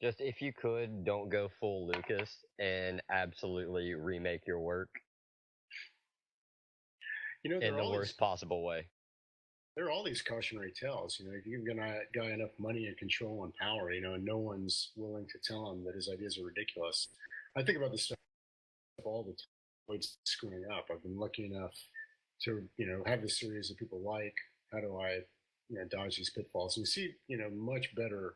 Just if you could, don't go full Lucas and absolutely remake your work. You know, in the worst possible way. There are all these cautionary tales. You know, if you give a guy enough money and control and power, you know, and no one's willing to tell him that his ideas are ridiculous. I think about this stuff all the time. It's screwing up. I've been lucky enough to, you know, have this series that people like. How do I, you know, dodge these pitfalls? And you see, you know, much better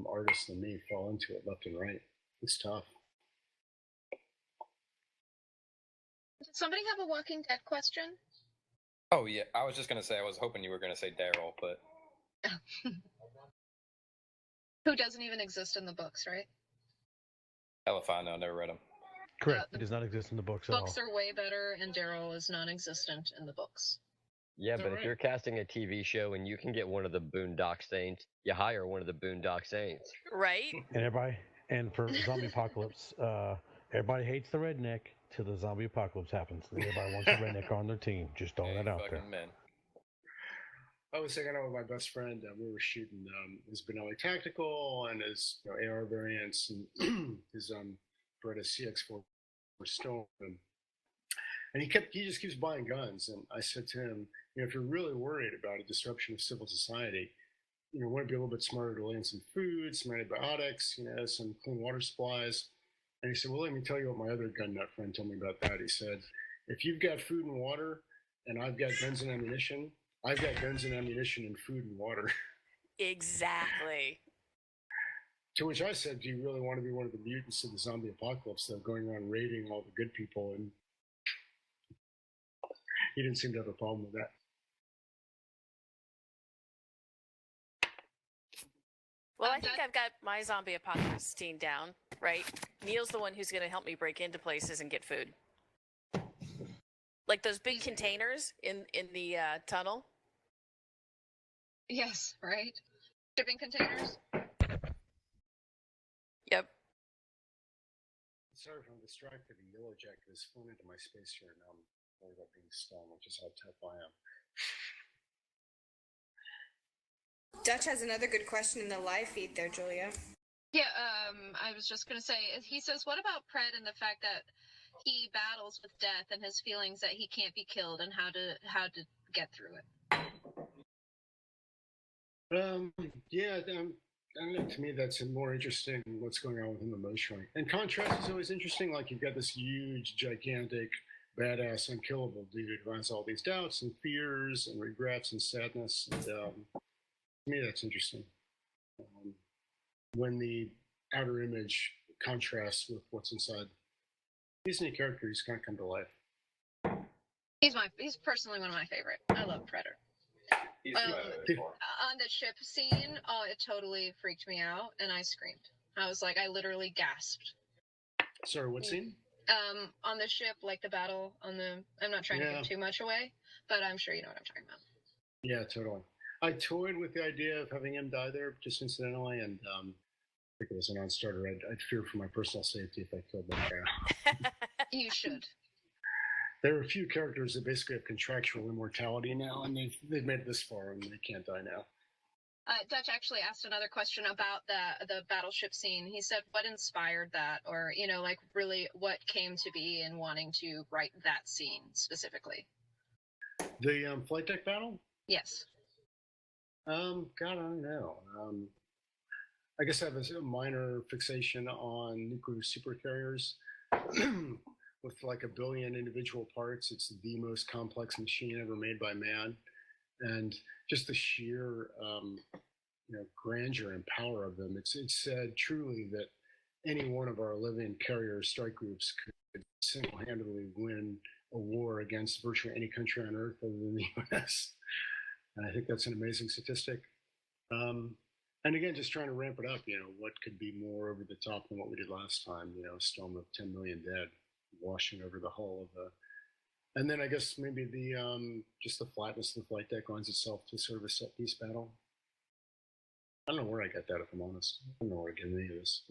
artists than me fall into it left and right. It's tough. Did somebody have a Walking Dead question? Oh yeah, I was just gonna say I was hoping you were gonna say Daryl, but Who doesn't even exist in the books, right? hell if I know, never read them. Correct. It does not exist in the books at all. Books are way better, and Daryl is non-existent in the books. Yeah, but if you're casting a TV show and you can get one of the Boondock Saints, you hire one of the Boondock Saints. Right? And for zombie apocalypse, everybody hates the redneck till the zombie apocalypse happens. Everybody wants a redneck on their team. Just throwing that out there. Men. I was hanging out with my best friend. We were shooting his Benelli Tactical and his AR variants and his Beretta CX4 Storm. And he just keeps buying guns. And I said to him, you know, if you're really worried about a disruption of civil society, you know, want to be a little bit smarter to lay in some food, some antibiotics, you know, some clean water supplies. And he said, well, let me tell you what my other gun nut friend told me about that. He said, if you've got food and water and I've got guns and ammunition, I've got guns and ammunition and food and water. Exactly. To which I said, do you really want to be one of the mutants of the zombie apocalypse, though, going around raiding all the good people? And he didn't seem to have a problem with that. Well, I think I've got my zombie apocalypse team down, right? Neil's the one who's going to help me break into places and get food. Like those big containers in the tunnel. Yes, right? Shipping containers? Yep. Sorry if I'm distracted. A yellow jacket has flown into my space here, and I'm worried about being stung, which is how tough I am. Dutch has another good question in the live feed there, Julia. Yeah, I was just going to say, he says, what about Pred and the fact that he battles with death and his feelings that he can't be killed and how to get through it? Yeah, I don't know, to me that's more interesting what's going on with him emotionally. And contrast is always interesting. Like you've got this huge, gigantic, badass, unkillable dude who has all these doubts and fears and regrets and sadness. And to me, that's interesting. When the outer image contrasts with what's inside. He's a new character. He's kind of come to life. He's personally one of my favorite. I love Predator. On the ship scene, oh, it totally freaked me out, and I screamed. I was like, I literally gasped. Sorry, what scene? On the ship, like the battle on the. I'm not trying to give too much away, but I'm sure you know what I'm talking about. Yeah, totally. I toyed with the idea of having him die there, just incidentally, and I think it was a non-starter. I'd fear for my personal safety if I killed that guy. You should. There are a few characters that basically have contractual immortality now, and they've made it this far, and they can't die now. Dutch actually asked another question about the battleship scene. He said, "What inspired that, or like really, what came to be in wanting to write that scene specifically?" The flight deck battle? Yes. God, I don't know. I guess I have a minor fixation on nuclear supercarriers. With like 1 billion individual parts, it's the most complex machine ever made by man. and just the sheer grandeur and power of them. It's said truly that any one of our 11 carrier strike groups could single-handedly win a war against virtually any country on earth other than the U.S. And I think that's an amazing statistic. And again, just trying to ramp it up, what could be more over the top than what we did last time, a storm of 10 million dead washing over the hull of the. And then I guess maybe the just the flatness of the flight deck lends itself to sort of a set piece battle. I don't know where I got that, if I'm honest. I don't know where I get any of this.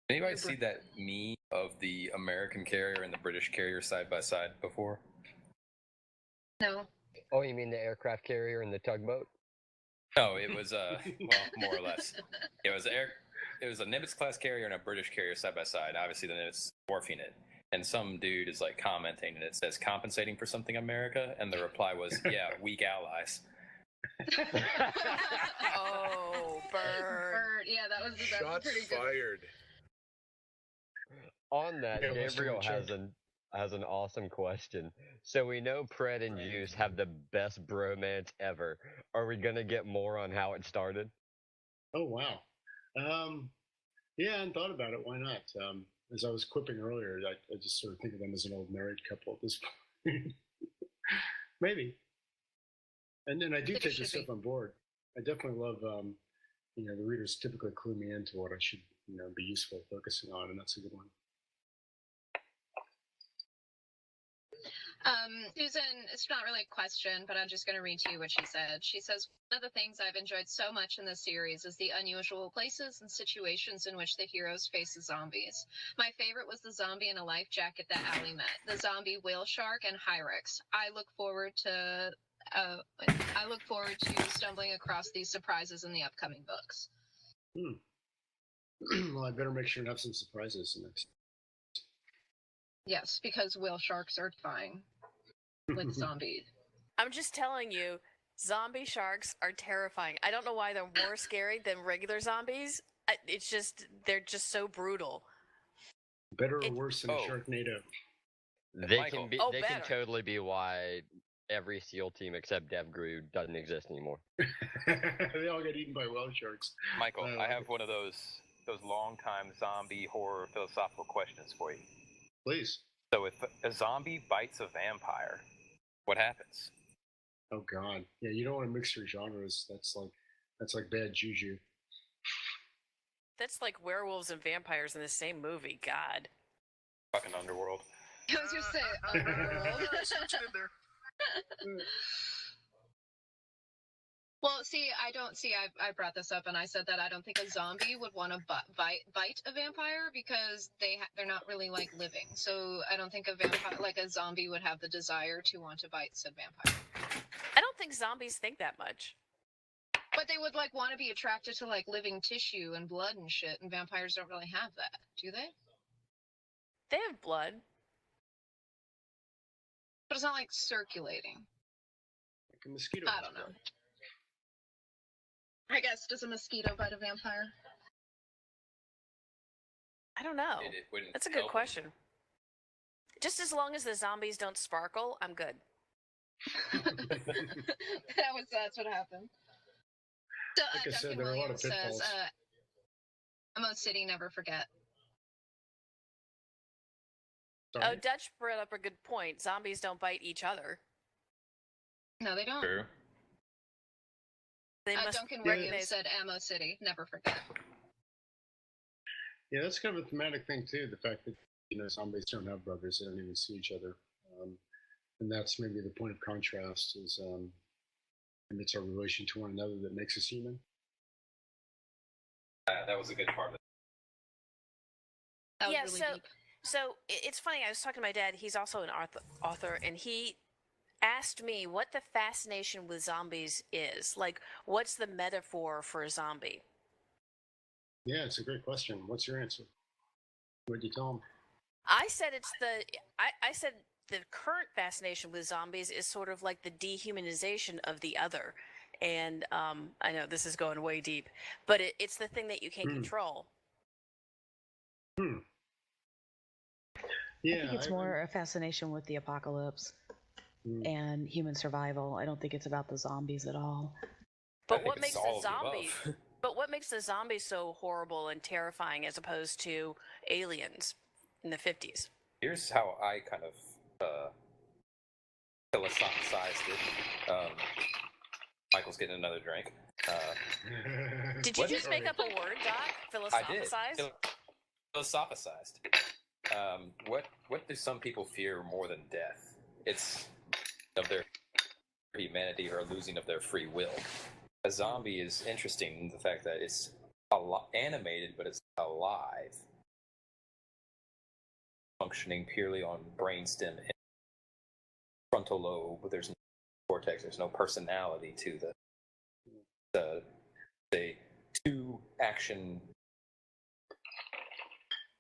Anybody see that meme of the American carrier and the British carrier side by side before? No. Oh, you mean the aircraft carrier and the tugboat? No, it was well, more or less. It was a Nimitz class carrier and a British carrier side by side. Obviously, the Nimitz dwarfing it, and some dude is like commenting, and it says compensating for something America, and the reply was, "Yeah, weak allies." Oh, bird. Yeah, that was Shots pretty good. fired. On that, Gabriel has an awesome question. So we know Pred and Juice have the best bromance ever. Are we gonna get more on how it started? Oh wow. Yeah, I hadn't thought about it. Why not? As I was quipping earlier, I just sort of think of them as an old married couple at this point. Maybe. And then I do take this stuff on board. I definitely love, the readers typically clue me into what I should, be useful focusing on, and that's a good one. Susan, it's not really a question, but I'm just going to read to you what she said. She says, one of the things I've enjoyed so much in this series is the unusual places and situations in which the heroes face the zombies. My favorite was the zombie in a life jacket that Allie met, the zombie whale shark and Hyrax. I look forward to stumbling across these surprises in the upcoming books. Well, I better make sure to have some surprises next. Yes, because whale sharks are fine with zombies. I'm just telling you, zombie sharks are terrifying. I don't know why they're more scary than regular zombies. They're just so brutal. Better or worse than a Sharknado? They can totally be why every SEAL team except DevGru doesn't exist anymore. They all get eaten by whale sharks. Michael, I have one of those long-time zombie horror philosophical questions for you. Please. So if a zombie bites a vampire, what happens? Oh God, yeah, you don't want to mix your genres. That's like bad juju. That's like werewolves and vampires in the same movie. God. Fucking Underworld. I was just saying Underworld. I see what you did there. Well, see, I brought this up and I said that I don't think a zombie would want to bite a vampire because they're not really like living. So I don't think a zombie would have the desire to want to bite said vampire. I don't think zombies think that much. But they would like want to be attracted to like living tissue and blood and shit, and vampires don't really have that, do they? They have blood. But it's not like circulating. Like a mosquito. I don't know. I guess, does a mosquito bite a vampire? I don't know. That's a good question. Just as long as the zombies don't sparkle, I'm good. That's what happened. So, like I said, Duncan there are a lot of Williams pitfalls. says, Emo City, never forget. Sorry? Oh, Dutch brought up a good point. Zombies don't bite each other. No, they don't. True. Duncan Williams said Ammo City, never forget. Yeah, that's kind of a thematic thing too. The fact that zombies don't have brothers; they don't even see each other, and that's maybe the point of contrast. Is and it's our relation to one another that makes us human. That was a good part of it. That was really deep. So it's funny. I was talking to my dad. He's also an author, and he asked me what the fascination with zombies is. Like, what's the metaphor for a zombie? Yeah, it's a great question. What's your answer? What did you tell him? I said I said the current fascination with zombies is sort of like the dehumanization of the other. And I know this is going way deep, but it's the thing that you can't control. Yeah, I think it's more a fascination with the apocalypse. and human survival. I don't think it's about the zombies at all. But what makes the zombie? But what makes the zombies so horrible and terrifying as opposed to aliens in the 50s? Here's how I kind of philosophized it. Michael's getting another drink. Did you just make up a word, Doc? Philosophized? I did. Philosophized. What do some people fear more than death? It's of their humanity or losing of their free will. A zombie is interesting in the fact that it's animated, but it's alive, functioning purely on brainstem and frontal lobe. There's no cortex. There's no personality to the two action.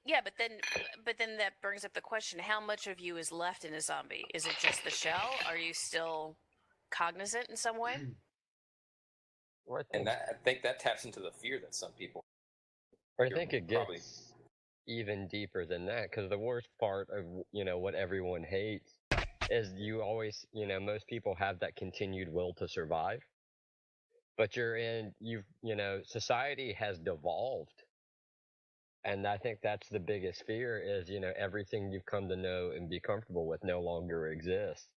Yeah, but then that brings up the question: how much of you is left in a zombie? Is it just the shell? Are you still cognizant in some way? And I think that taps into the fear that some people. I think it gets even deeper than that, because the worst part of what everyone hates is you always most people have that continued will to survive, but society has devolved, and I think that's the biggest fear is everything you've come to know and be comfortable with no longer exists,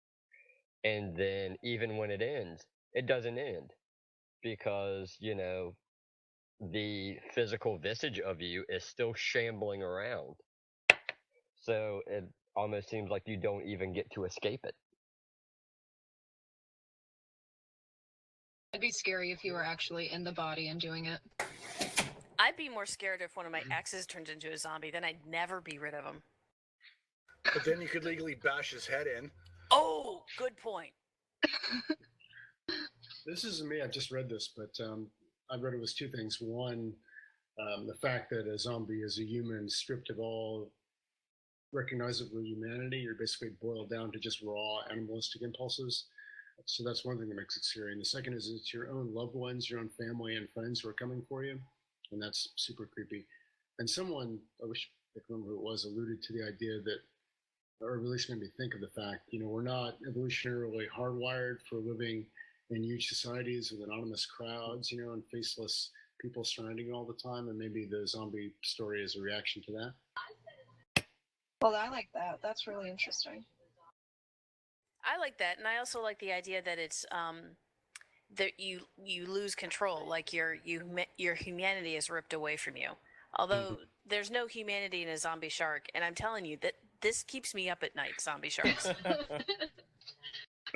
and then even when it ends, it doesn't end. Because, the physical visage of you is still shambling around. So it almost seems like you don't even get to escape it. It'd be scary if you were actually in the body and doing it. I'd be more scared if one of my exes turns into a zombie. Then I'd never be rid of him. But then you could legally bash his head in. Oh, good point. This isn't me. I've just read this, but I read it was two things. One, the fact that a zombie is a human stripped of all recognizable humanity. You're basically boiled down to just raw animalistic impulses. So that's one thing that makes it scary. And the second is it's your own loved ones, your own family and friends who are coming for you. And that's super creepy. And someone, I wish I could remember who it was, alluded to the idea that, or at least made me think of the fact, we're not evolutionarily hardwired for living in huge societies with anonymous crowds, and faceless people surrounding you all the time. And maybe the zombie story is a reaction to that. Well, I like that. That's really interesting. I like that, and I also like the idea that it's that you lose control, like your humanity is ripped away from you. Although there's no humanity in a zombie shark, and I'm telling you that this keeps me up at night. Zombie sharks.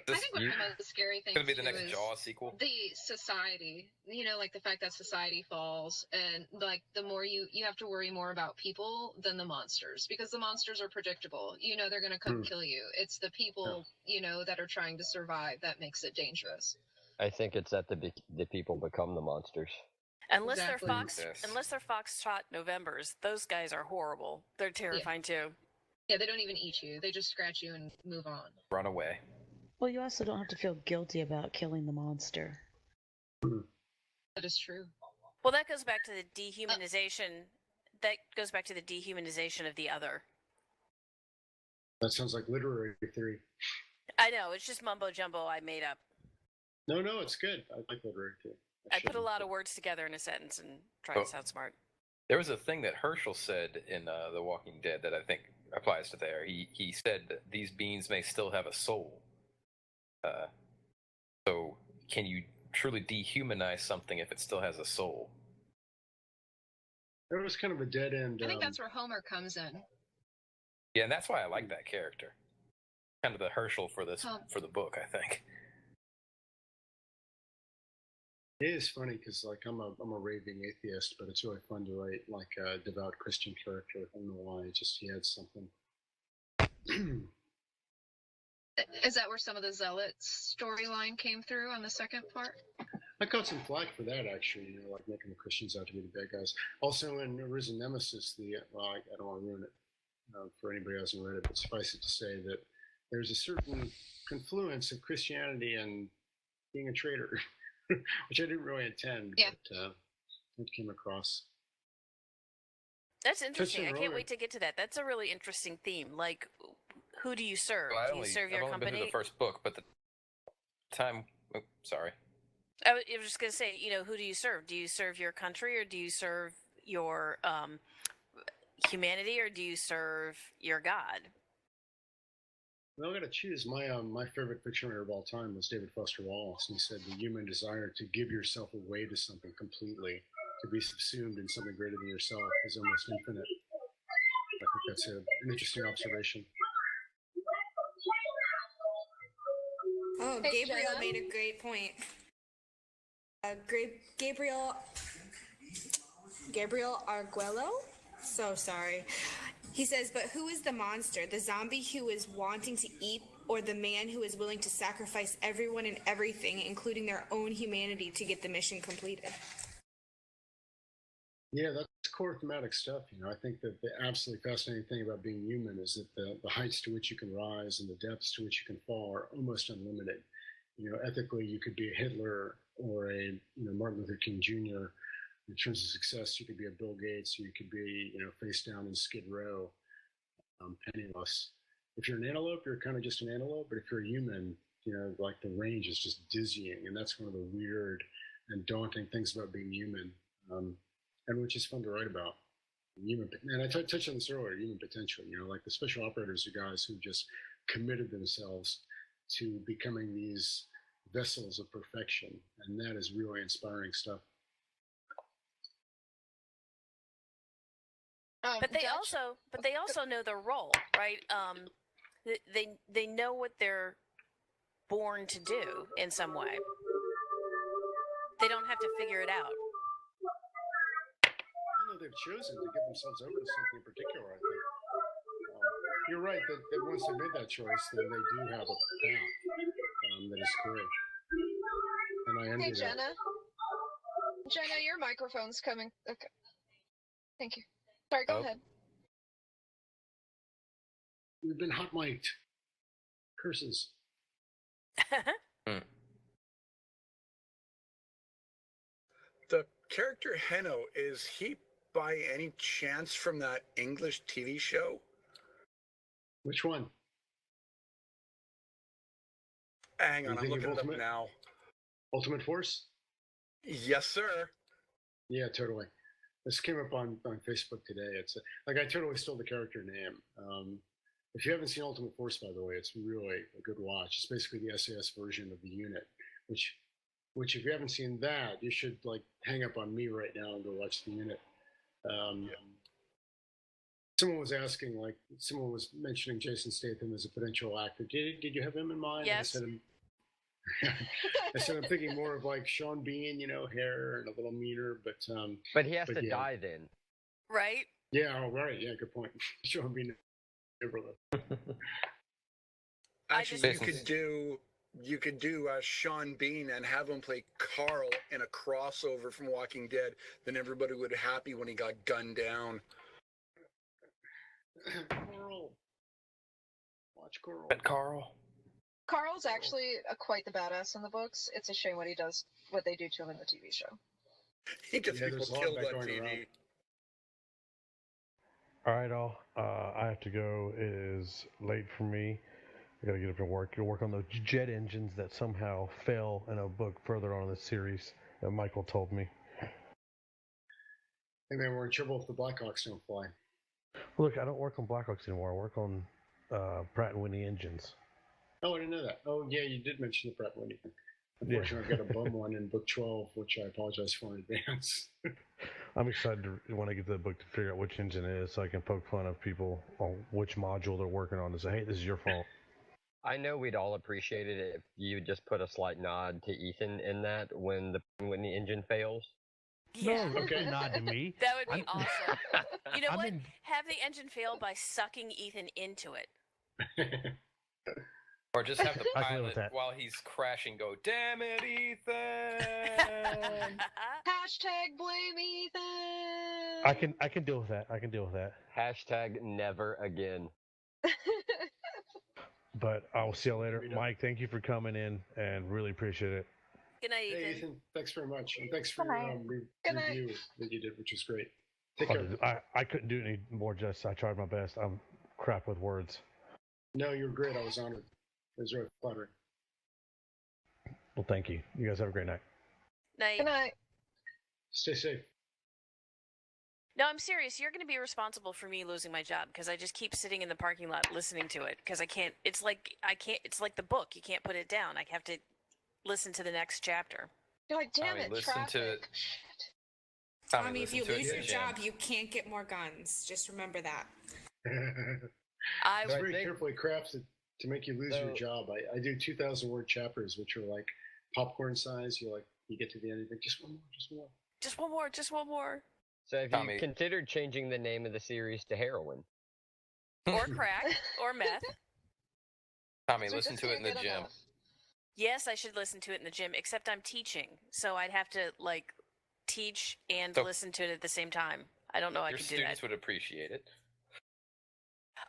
I think one of the most scary things Gonna be the next is Jaws sequel. the society, like the fact that society falls, and like the more you have to worry more about people than the monsters, because the monsters are predictable. They're going to come kill you. It's the people, that are trying to survive that makes it dangerous. I think it's that the people become the monsters. Unless Exactly. they're foxtrot Novembers, those guys are horrible. They're terrifying too. Yeah, they don't even eat you. They just scratch you and move on. Run away. Well, you also don't have to feel guilty about killing the monster. That is true. Well, that goes back to the dehumanization. That goes back to the dehumanization of the other. That sounds like literary theory. I know, it's just mumbo jumbo I made up. No, it's good. I like literary theory. I put a lot of words together in a sentence and try to sound smart. There was a thing that Herschel said in The Walking Dead that I think applies to there. He said that these beings may still have a soul. So can you truly dehumanize something if it still has a soul? There was kind of a dead end. I think that's where Homer comes in. Yeah, and that's why I like that character. Kind of the Herschel for the book, I think. It is funny because I'm a raving atheist, but it's really fun to write like a devout Christian character. I don't know why. He had something. Is that where some of the Zealots storyline came through on the second part? I caught some flack for that, actually, like making the Christians out to be the bad guys. Also, in Arisen Nemesis, I don't want to ruin it for anybody who hasn't read it, but suffice it to say that there's a certain confluence of Christianity and being a traitor, which I didn't really intend, but it came across. That's interesting. I can't wait to get to that. That's a really interesting theme. Like, who do you serve? Well, Do you serve your I've only been through company? the first book, but the time. Oh, sorry. I was just going to say, who do you serve? Do you serve your country, or do you serve your humanity, or do you serve your god? Well, I got to choose. My favorite fiction writer of all time was David Foster Wallace. He said the human desire to give yourself away to something completely, to be subsumed in something greater than yourself, is almost infinite. I think that's an interesting observation. Oh, Hey, Gabriel Jenna. made a great point. Gabriel Arguello? So sorry. He says, but who is the monster? The zombie who is wanting to eat, or the man who is willing to sacrifice everyone and everything, including their own humanity, to get the mission completed? Yeah, that's core thematic stuff. I think that the absolutely fascinating thing about being human is that the heights to which you can rise and the depths to which you can fall are almost unlimited. Ethically, you could be a Hitler or a Martin Luther King Jr. In terms of success, you could be a Bill Gates, or you could be face down in Skid Row, penniless. If you're an antelope, you're kind of just an antelope. But if you're a human, like the range is just dizzying, and that's one of the weird and daunting things about being human. And which is fun to write about. And I touched on this earlier, human potential, like the special operators are guys who just committed themselves to becoming these vessels of perfection. And that is really inspiring stuff. But they also know their role, right? They know what they're born to do in some way. They don't have to figure it out. They've chosen to give themselves over to something in particular, I think. You're right that once they made that choice, then they do have a path that is clear. And I envy Hey, that. Jenna. Jenna, your microphone's coming. Okay. Thank you. Sorry, go ahead. We've been hot mic'd. Curses. The character Henno, is he by any chance from that English TV show? Which one? Hang on, I'm looking it up now. Ultimate Force? Yes, sir. Yeah, totally. This came up on Facebook today. It's I totally stole the character name. If you haven't seen Ultimate Force, by the way, it's really a good watch. It's basically the SAS version of the unit, which if you haven't seen that, you should hang up on me right now and go watch the unit. Someone was asking, someone was mentioning Jason Statham as a potential actor. Did you have him in mind? Yes. I said I'm thinking more of Sean Bean, hair and a little meaner, but he has to die then, right? Yeah, right. Yeah, good point. Sean Bean. Actually, you could do Sean Bean and have him play Carl in a crossover from Walking Dead. Then everybody would be happy when he got gunned down. Carl. Watch Carl. Carl. Carl's actually quite the badass in the books. It's a shame what they do to him in the TV show. He gets people killed on TV. All right, all. I have to go. It is late for me. I got to get up and work. You'll work on those jet engines that somehow fell in a book further on in the series that Michael told me. And then we're in trouble if the Blackhawks don't fly. Look, I don't work on Blackhawks anymore. I work on Pratt & Whitney engines. Oh, I didn't know that. Oh, yeah, you did mention the Pratt & Whitney thing. Unfortunately, I've got a bum one in book 12, which I apologize for in advance. I'm excited when I get to the book to figure out which engine it is so I can poke fun of people on which module they're working on and say, hey, this is your fault. I know we'd all appreciate it if you just put a slight nod to Ethan in that when the engine fails. Yeah. No, okay. Nod to me. That would be awesome. You know I'm what? in- Have the engine fail by sucking Ethan into it. Or just have the I can live with pilot, that. while he's crashing, go, damn it, Ethan! Hashtag blame Ethan. I can deal with that. I can deal with that. Hashtag never again. But I'll see you later. Mike, thank you for coming in and really appreciate it. Good night, Ethan. Hey, Ethan, thanks very much. And thanks for Good night. your Good night. review that you did, which was great. Take care. I couldn't do any more justice. I tried my best. I'm crap with words. No, you were great. I was honored. It was really flattering. Well, thank you. You guys have a great night. Night. Good night. Stay safe. No, I'm serious. You're going to be responsible for me losing my job because I just keep sitting in the parking lot listening to it because I can't. It's like It's like the book. You can't put it down. I have to listen to the next chapter. You're like, damn Tommy, it, listen traffic. to it. Tommy, if you listen to it lose in your the gym. job, you can't get more guns. Just remember that. It's very carefully crafted to make you lose your job. I do 2,000-word chapters, which are like popcorn size. You get to the end, you think, just one more, just one more. Just one more, just one more. So have you considered changing the name of the series to Heroin? Or crack, or meth. Tommy, listen to it in the gym. Yes, I should listen to it in the gym, except I'm teaching. So I'd have to, like, teach and listen to it at the same time. I don't know I Your could do students that. would appreciate it.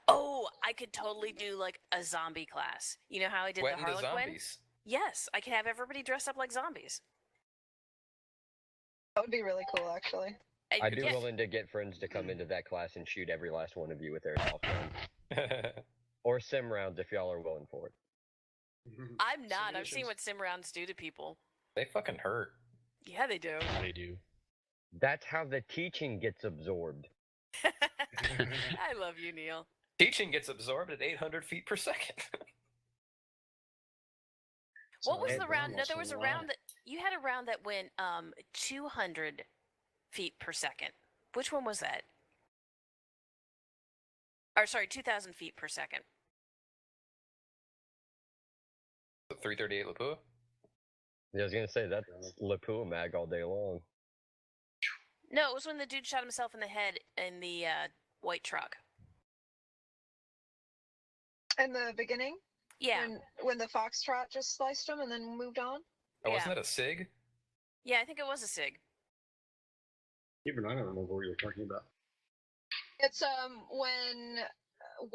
Oh, I could totally do, like, a zombie class. You know how I did Wet the into Harlequin? zombies. Yes, I could have everybody dress up like zombies. That would be really cool, actually. I'd be willing to get friends to come into that class and shoot every last one of you with airsoft guns. Or sim rounds if y'all are willing for it. I'm not. I've seen what sim rounds do to people. They fucking hurt. Yeah, they do. They do. That's how the teaching gets absorbed. I love you, Neil. Teaching gets absorbed at 800 feet per second. What was the round? No, there was a round that you had a round that went 200 feet per second. Which one was that? Or sorry, 2,000 feet per second. 338 Lapua? Yeah, I was gonna say that's Lapua mag all day long. No, it was when the dude shot himself in the head in the white truck. In the beginning? Yeah. When the foxtrot just sliced him and then moved on? Oh, wasn't that a SIG? Yeah, I think it was a SIG. Even I don't remember what you were talking about. It's when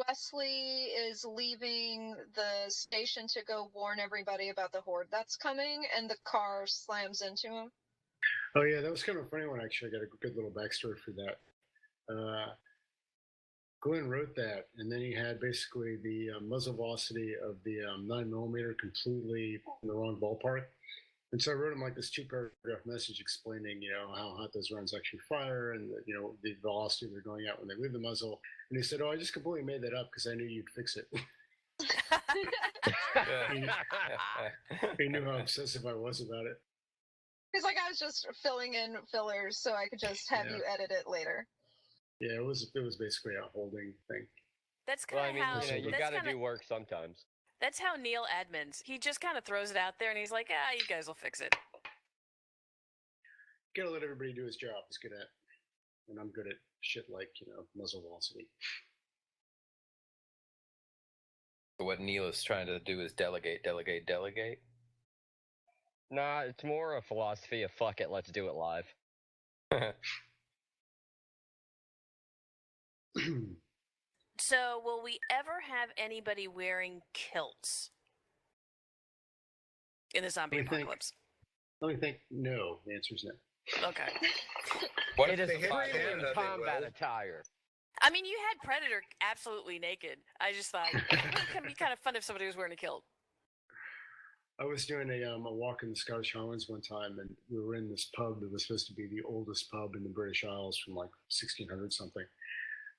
Wesley is leaving the station to go warn everybody about the horde that's coming, and the car slams into him. Oh yeah, that was kind of a funny one. Actually, I got a good little backstory for that. Glenn wrote that, and then he had basically the muzzle velocity of the 9mm completely in the wrong ballpark. And so I wrote him like this 2-paragraph message explaining, how hot those rounds actually fire and, the velocity they're going at when they leave the muzzle. And he said, "Oh, I just completely made that up because I knew you'd fix it." He knew how obsessive I was about it. He's like, I was just filling in fillers so I could just have you edit it later. Yeah, it was basically a holding thing. That's kind of how you gotta do work sometimes. That's how Neil admins. He just kind of throws it out there, and he's like, you guys will fix it. Gotta let everybody do his job. He's good at, and I'm good at shit like muzzle velocity. What Neil is trying to do is delegate. Nah, it's more a philosophy of fuck it, let's do it live. So, will we ever have anybody wearing kilts in the zombie apocalypse? Let me think. No, the answer is no. Okay. What it if is they premium combat attire? I mean, you had Predator absolutely naked. I just thought it would be kind of fun if somebody was wearing a kilt. I was doing a walk in the Scottish Highlands one time, and we were in this pub that was supposed to be the oldest pub in the British Isles from like 1600 something.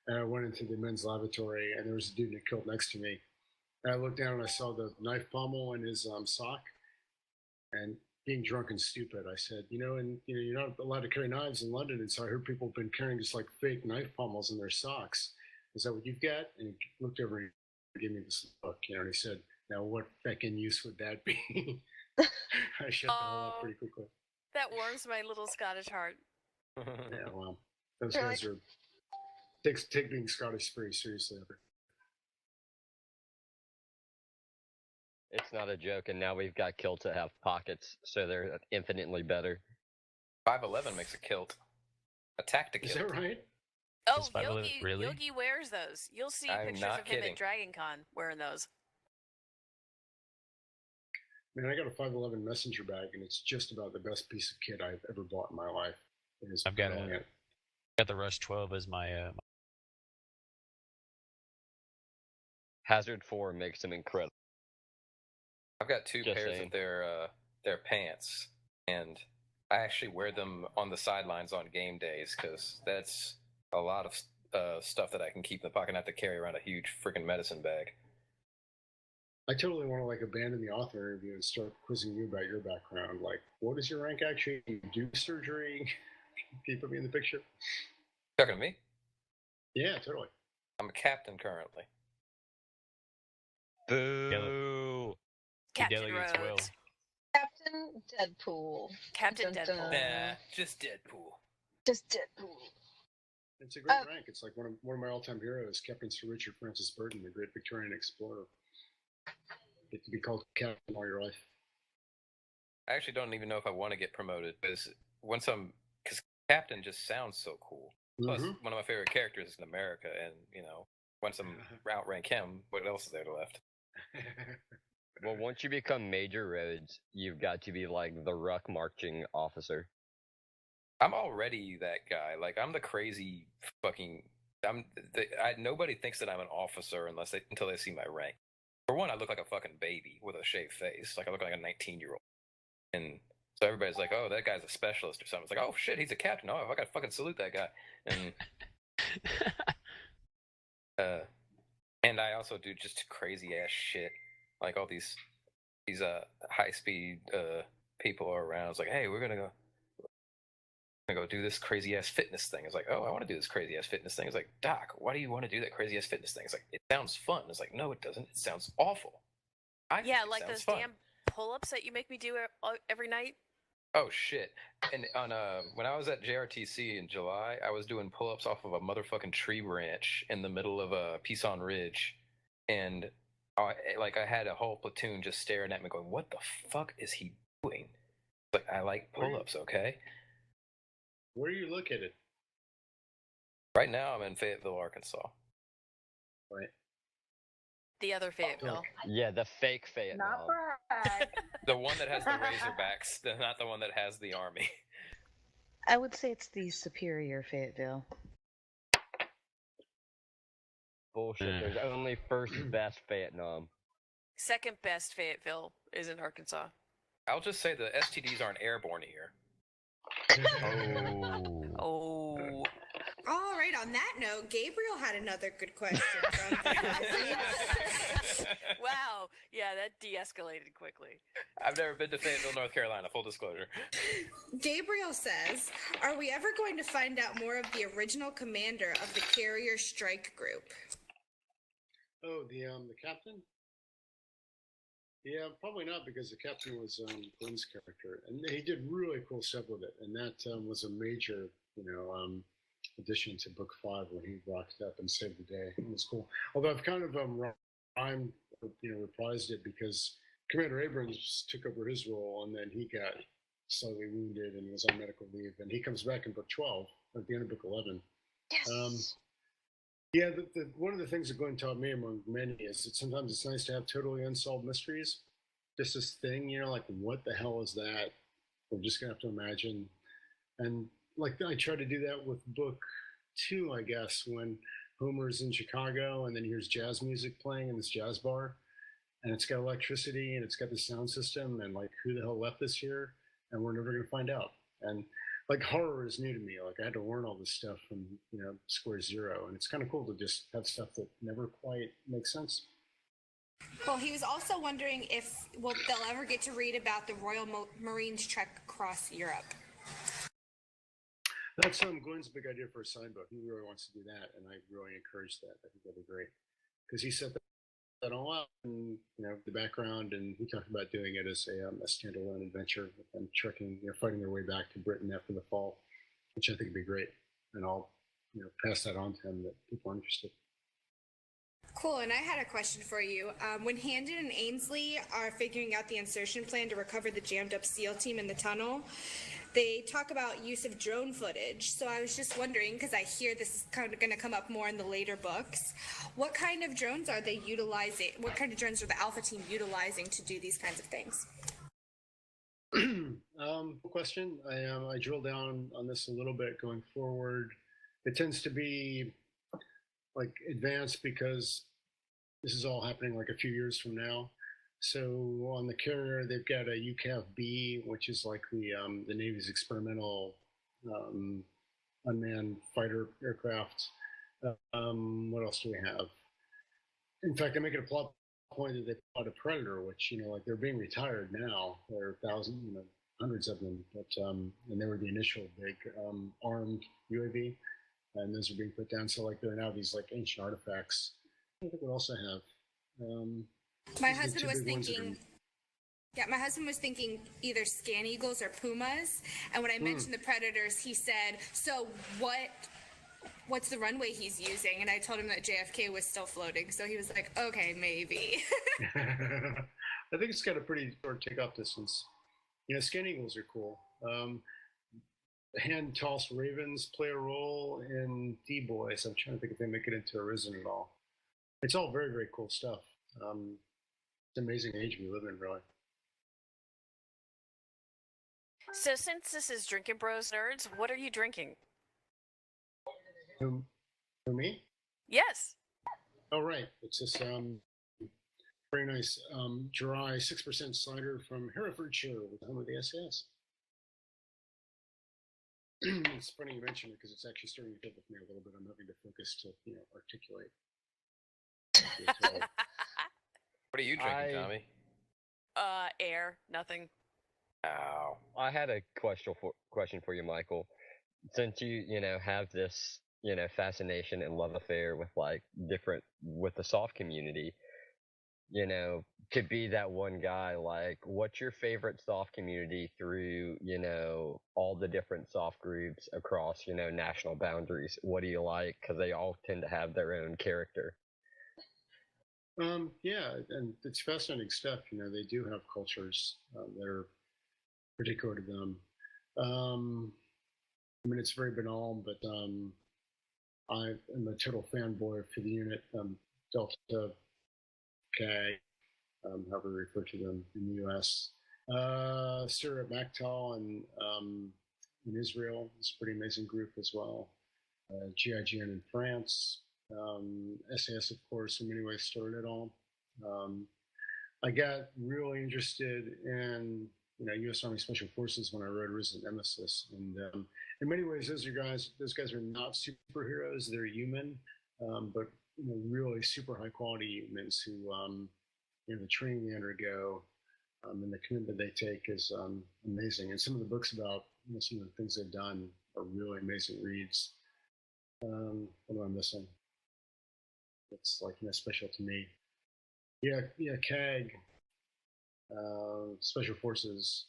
And I went into the men's lavatory, and there was a dude in a kilt next to me. And I looked down and I saw the knife pommel in his sock. And being drunk and stupid, I said, you're not allowed to carry knives in London. And so I heard people have been carrying just like fake knife pommels in their socks. Is that what you've got? And he looked over and gave me this look, and he said, "Now what feckin' use would that be?" I shut the hell up pretty quickly. That warms my little Scottish heart. Yeah, well, those guys are take being Scottish pretty seriously. It's not a joke, and now we've got kilts that have pockets, so they're infinitely better. 511 makes a kilt. A tactic kilt. Is that right? Oh, Yogi wears those. You'll see I'm pictures not of him kidding. at Dragon Con wearing those. Man, I got a 511 messenger bag, and it's just about the best piece of kit I've ever bought in my life. I've got the Rush 12 as my Hazard 4 makes him incredible. I've got two Just pairs saying. of their pants, and I actually wear them on the sidelines on game days because that's a lot of stuff that I can keep in the pocket, not to carry around a huge freaking medicine bag. I totally want to like abandon the author interview and start quizzing you about your background. Like, what is your rank actually? Do you do surgery? Can you put me in the picture? Talking to me? Yeah, totally. I'm a captain currently. Boo! Captain delegates will. Rhodes. Captain Deadpool. Captain Dun, dun. Deadpool. Nah, just Deadpool. Just Deadpool. It's a great rank. It's like one of my all-time heroes, Captain Sir Richard Francis Burton, the great Victorian explorer. Get to be called captain all your life. I actually don't even know if I want to get promoted because captain just sounds so cool. Plus, one of my favorite characters is in America, and once I'm outrank him, what else is there left? Well, once you become Major Rhodes, you've got to be like the ruck marching officer. I'm already that guy. Like, I'm the crazy fucking. Nobody thinks that I'm an officer until they see my rank. For one, I look like a fucking baby with a shaved face. Like, I look like a 19-year-old. And so everybody's like, oh, that guy's a specialist or something. It's like, oh, shit, he's a captain. Oh, I gotta fucking salute that guy. And I also do just crazy-ass shit. Like, all these high-speed people are around. It's like, hey, we're gonna go do this crazy-ass fitness thing. It's like, oh, I want to do this crazy-ass fitness thing. It's like, Doc, why do you want to do that crazy-ass fitness thing? It's like, it sounds fun. It's like, no, it doesn't. It sounds awful. Yeah, like those damn pull-ups that you make me do every night. Oh shit! And on when I was at JRTC in July, I was doing pull-ups off of a motherfucking tree branch in the middle of Peason Ridge, and I had a whole platoon just staring at me, going, "What the fuck is he doing?" Like, I like pull-ups, okay? Where are you located? Right now, I'm in Fayetteville, Arkansas. Right. The other Fayetteville. Yeah, the fake Fayetteville. Not brag. The one that has the Razorbacks, not the one that has the army. I would say it's the superior Fayetteville. Bullshit. There's only first best Vietnam. Second best Fayetteville is in Arkansas. I'll just say the STDs aren't airborne here. Oh. All right, on that note, Gabriel had another good question from Wow. Yeah, that de-escalated quickly. I've never been to Fayetteville, North Carolina, full disclosure. Gabriel says, are we ever going to find out more of the original commander of the Carrier Strike Group? Oh, the captain? Yeah, probably not, because the captain was Glenn's character, and he did really cool stuff with it, and that was a major, addition to book 5 when he rocked up and saved the day. It was cool. Although I've kind of reprised it because Commander Abrams took over his role, and then he got slightly wounded and was on medical leave, and he comes back in book 12 at the end of book 11. Yes. Yeah, one of the things that Glenn taught me, among many, is that sometimes it's nice to have totally unsolved mysteries. Just this thing, like, what the hell is that? We're just going to have to imagine. And, like, I try to do that with book 2, I guess, when Homer's in Chicago and then he hears jazz music playing in this jazz bar. And it's got electricity and it's got the sound system. And, like, who the hell left this here? And we're never going to find out. And, like, horror is new to me. Like, I had to learn all this stuff from, square zero. And it's kind of cool to just have stuff that never quite makes sense. Well, he was also wondering if they'll ever get to read about the Royal Marines trek across Europe. That's Glenn's big idea for a sign book. He really wants to do that, and I really encourage that. I think that'd be great. Because he set that all up, and, the background, and he talked about doing it as a standalone adventure and trekking, fighting their way back to Britain after the fall, which I think would be great. And I'll, pass that on to him that people are interested. Cool, and I had a question for you. When Handon and Ainsley are figuring out the insertion plan to recover the jammed up SEAL team in the tunnel, they talk about use of drone footage. So I was just wondering, because I hear this is kind of going to come up more in the later books, what kind of drones are they utilizing? What kind of drones are the Alpha team utilizing to do these kinds of things? Question. I drill down on this a little bit going forward. It tends to be like advanced because this is all happening like a few years from now. So on the carrier, they've got a UCAV-B, which is like the Navy's experimental unmanned fighter aircraft. What else do we have? In fact, I make it a plot point that they bought a Predator, which like they're being retired now. There are thousands, hundreds of them, but and they were the initial big armed UAV, and those are being put down. So like there are now these like ancient artifacts. I think we also have. My husband was thinking. Yeah, my husband was thinking either Scan Eagles or Pumas, and when I mentioned the Predators, he said, "So what's the runway he's using?" And I told him that JFK was still floating, so he was like, "Okay, maybe." I think it's got a pretty short takeoff distance. Scan Eagles are cool. Hand tossed Ravens play a role in D-Boys. I'm trying to think if they make it into Arisen at all. It's all very, very cool stuff. It's an amazing age we live in, really. So since this is Drinking Bros Nerds, what are you drinking? Who me? Yes. Oh, right. It's this very nice dry 6% cider from Herefordshire, with the home of the SAS. It's funny you mention it because it's actually starting to get with me a little bit. I'm having to focus to articulate. What are you drinking, Tommy? Air, nothing. Oh, I had a question for you, Michael. Since you have this fascination and love affair with with the soft community, to be that one guy, what's your favorite soft community through all the different soft groups across national boundaries? What do you like? Because they all tend to have their own character. Yeah, and it's fascinating stuff. They do have cultures that are particular to them. It's very banal, but I am a total fanboy for the unit Delta K, however we refer to them in the U.S. Sir Mactal in Israel is a pretty amazing group as well. GIGN in France. SAS, of course, in many ways started it all. I got really interested in U.S. Army Special Forces when I wrote Arisen Nemesis, and in many ways, those guys are not superheroes; they're human, but really super high quality humans who the training they undergo and the commitment they take is amazing. And some of the books about some of the things they've done are really amazing reads. What am I missing? It's special to me. Yeah, CAG. Special Forces.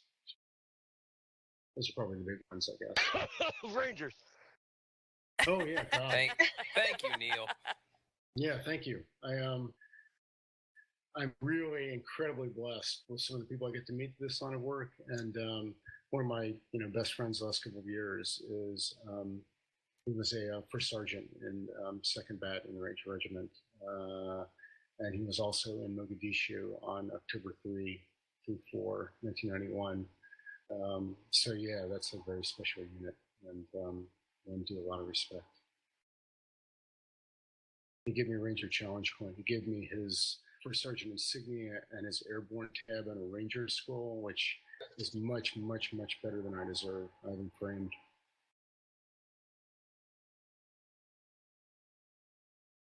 Those are probably the big ones, I guess. Rangers. Oh yeah, God. Thank you, Neil. Yeah, thank you. I'm really incredibly blessed with some of the people I get to meet this line of work, and one of my best friends the last couple of years is he was a first sergeant in 2nd Bat in the Ranger Regiment, and he was also in Mogadishu on October 3 through 4, 1991. So yeah, that's a very special unit, and one to a lot of respect. He gave me a Ranger Challenge coin. He gave me his first sergeant insignia and his airborne tab in a Ranger school, which is much, much, much better than I deserve. I have him framed.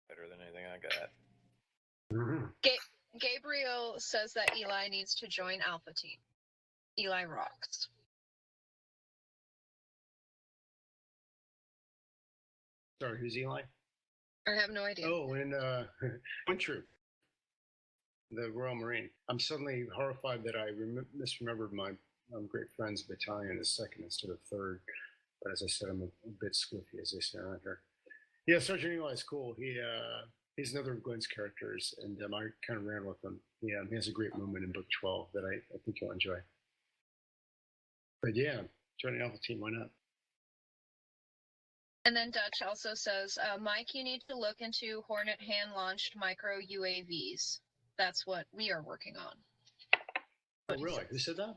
Better than anything I got. Mm-hmm. Gabriel says that Eli needs to join Alpha Team. Eli rocks. Sorry, who's Eli? I have no idea. Oh, and One Troop, the Royal Marine. I'm suddenly horrified that I misremembered my great friend's battalion as 2nd instead of 3rd. But as I said, I'm a bit squiffy, as they say around here. Yeah, Sergeant Eli is cool. He's another of Glenn's characters, and I kind of ran with him. He has a great moment in book 12 that I think you'll enjoy. But yeah, joining Alpha Team, why not? And then Dutch also says, Mike, you need to look into Hornet hand-launched micro UAVs. That's what we are working on. Oh, really? Who said that?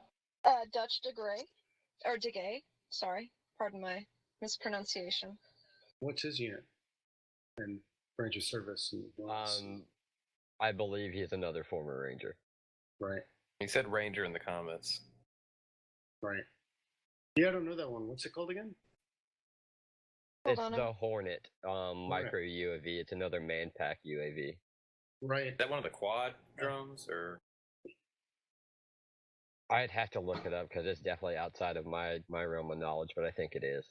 Dutch DeGay. Sorry, pardon my mispronunciation. What's his unit and branch of service? And I believe he's another former Ranger. Right. He said Ranger in the comments. Right. Yeah, I don't know that one. What's it called again? It's the Hornet micro UAV. It's another man pack UAV. Right. Is that one of the quad drones, or? I'd have to look it up because it's definitely outside of my realm of knowledge, but I think it is.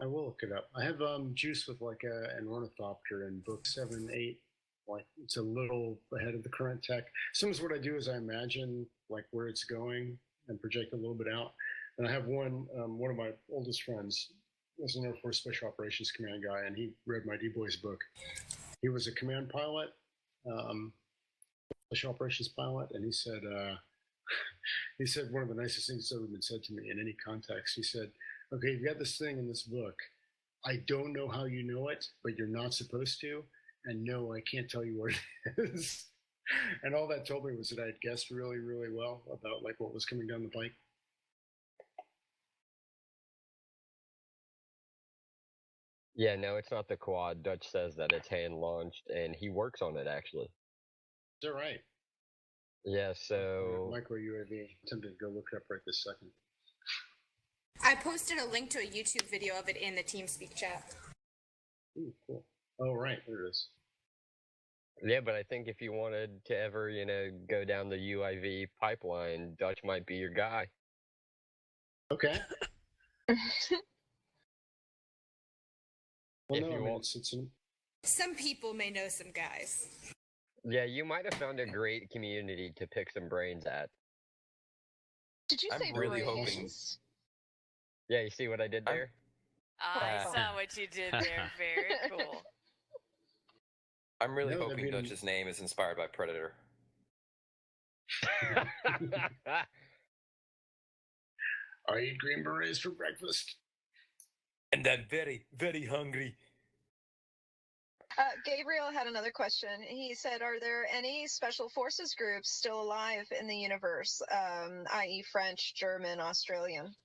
I will look it up. I have Juice with like an ornithopter in book 7, 8. Like it's a little ahead of the current tech. Sometimes what I do is I imagine like where it's going and project a little bit out. And I have one of my oldest friends was an Air Force Special Operations Command guy, and he read my D-Boys book. He was a command pilot, Special Operations pilot, and he said one of the nicest things that's ever been said to me in any context. He said, "Okay, you've got this thing in this book. I don't know how you know it, but you're not supposed to. And no, I can't tell you what it is." And all that told me was that I had guessed really, really well about like what was coming down the pike. Yeah, no, it's not the quad. Dutch says that it's hand launched, and he works on it actually. Is that right? Yeah, so micro UAV. I'm tempted to go look it up right this second. I posted a link to a YouTube video of it in the TeamSpeak chat. Ooh, cool. Oh, right, there it is. Yeah, but I think if you wanted to ever, go down the UIV pipeline, Dutch might be your guy. Okay. Well, If no, you I mean, want. Some people may know some guys. Yeah, you might have found a great community to pick some brains at. Did you say really brains? hoping. Yeah, you see what I did there? I saw what you did there. Very cool. I'm really No, hoping Dutch's name is inspired by Predator. I eat green berets for breakfast. And I'm very, very hungry. Gabriel had another question. He said, "Are there any special forces groups still alive in the universe, i.e., French, German, Australian?"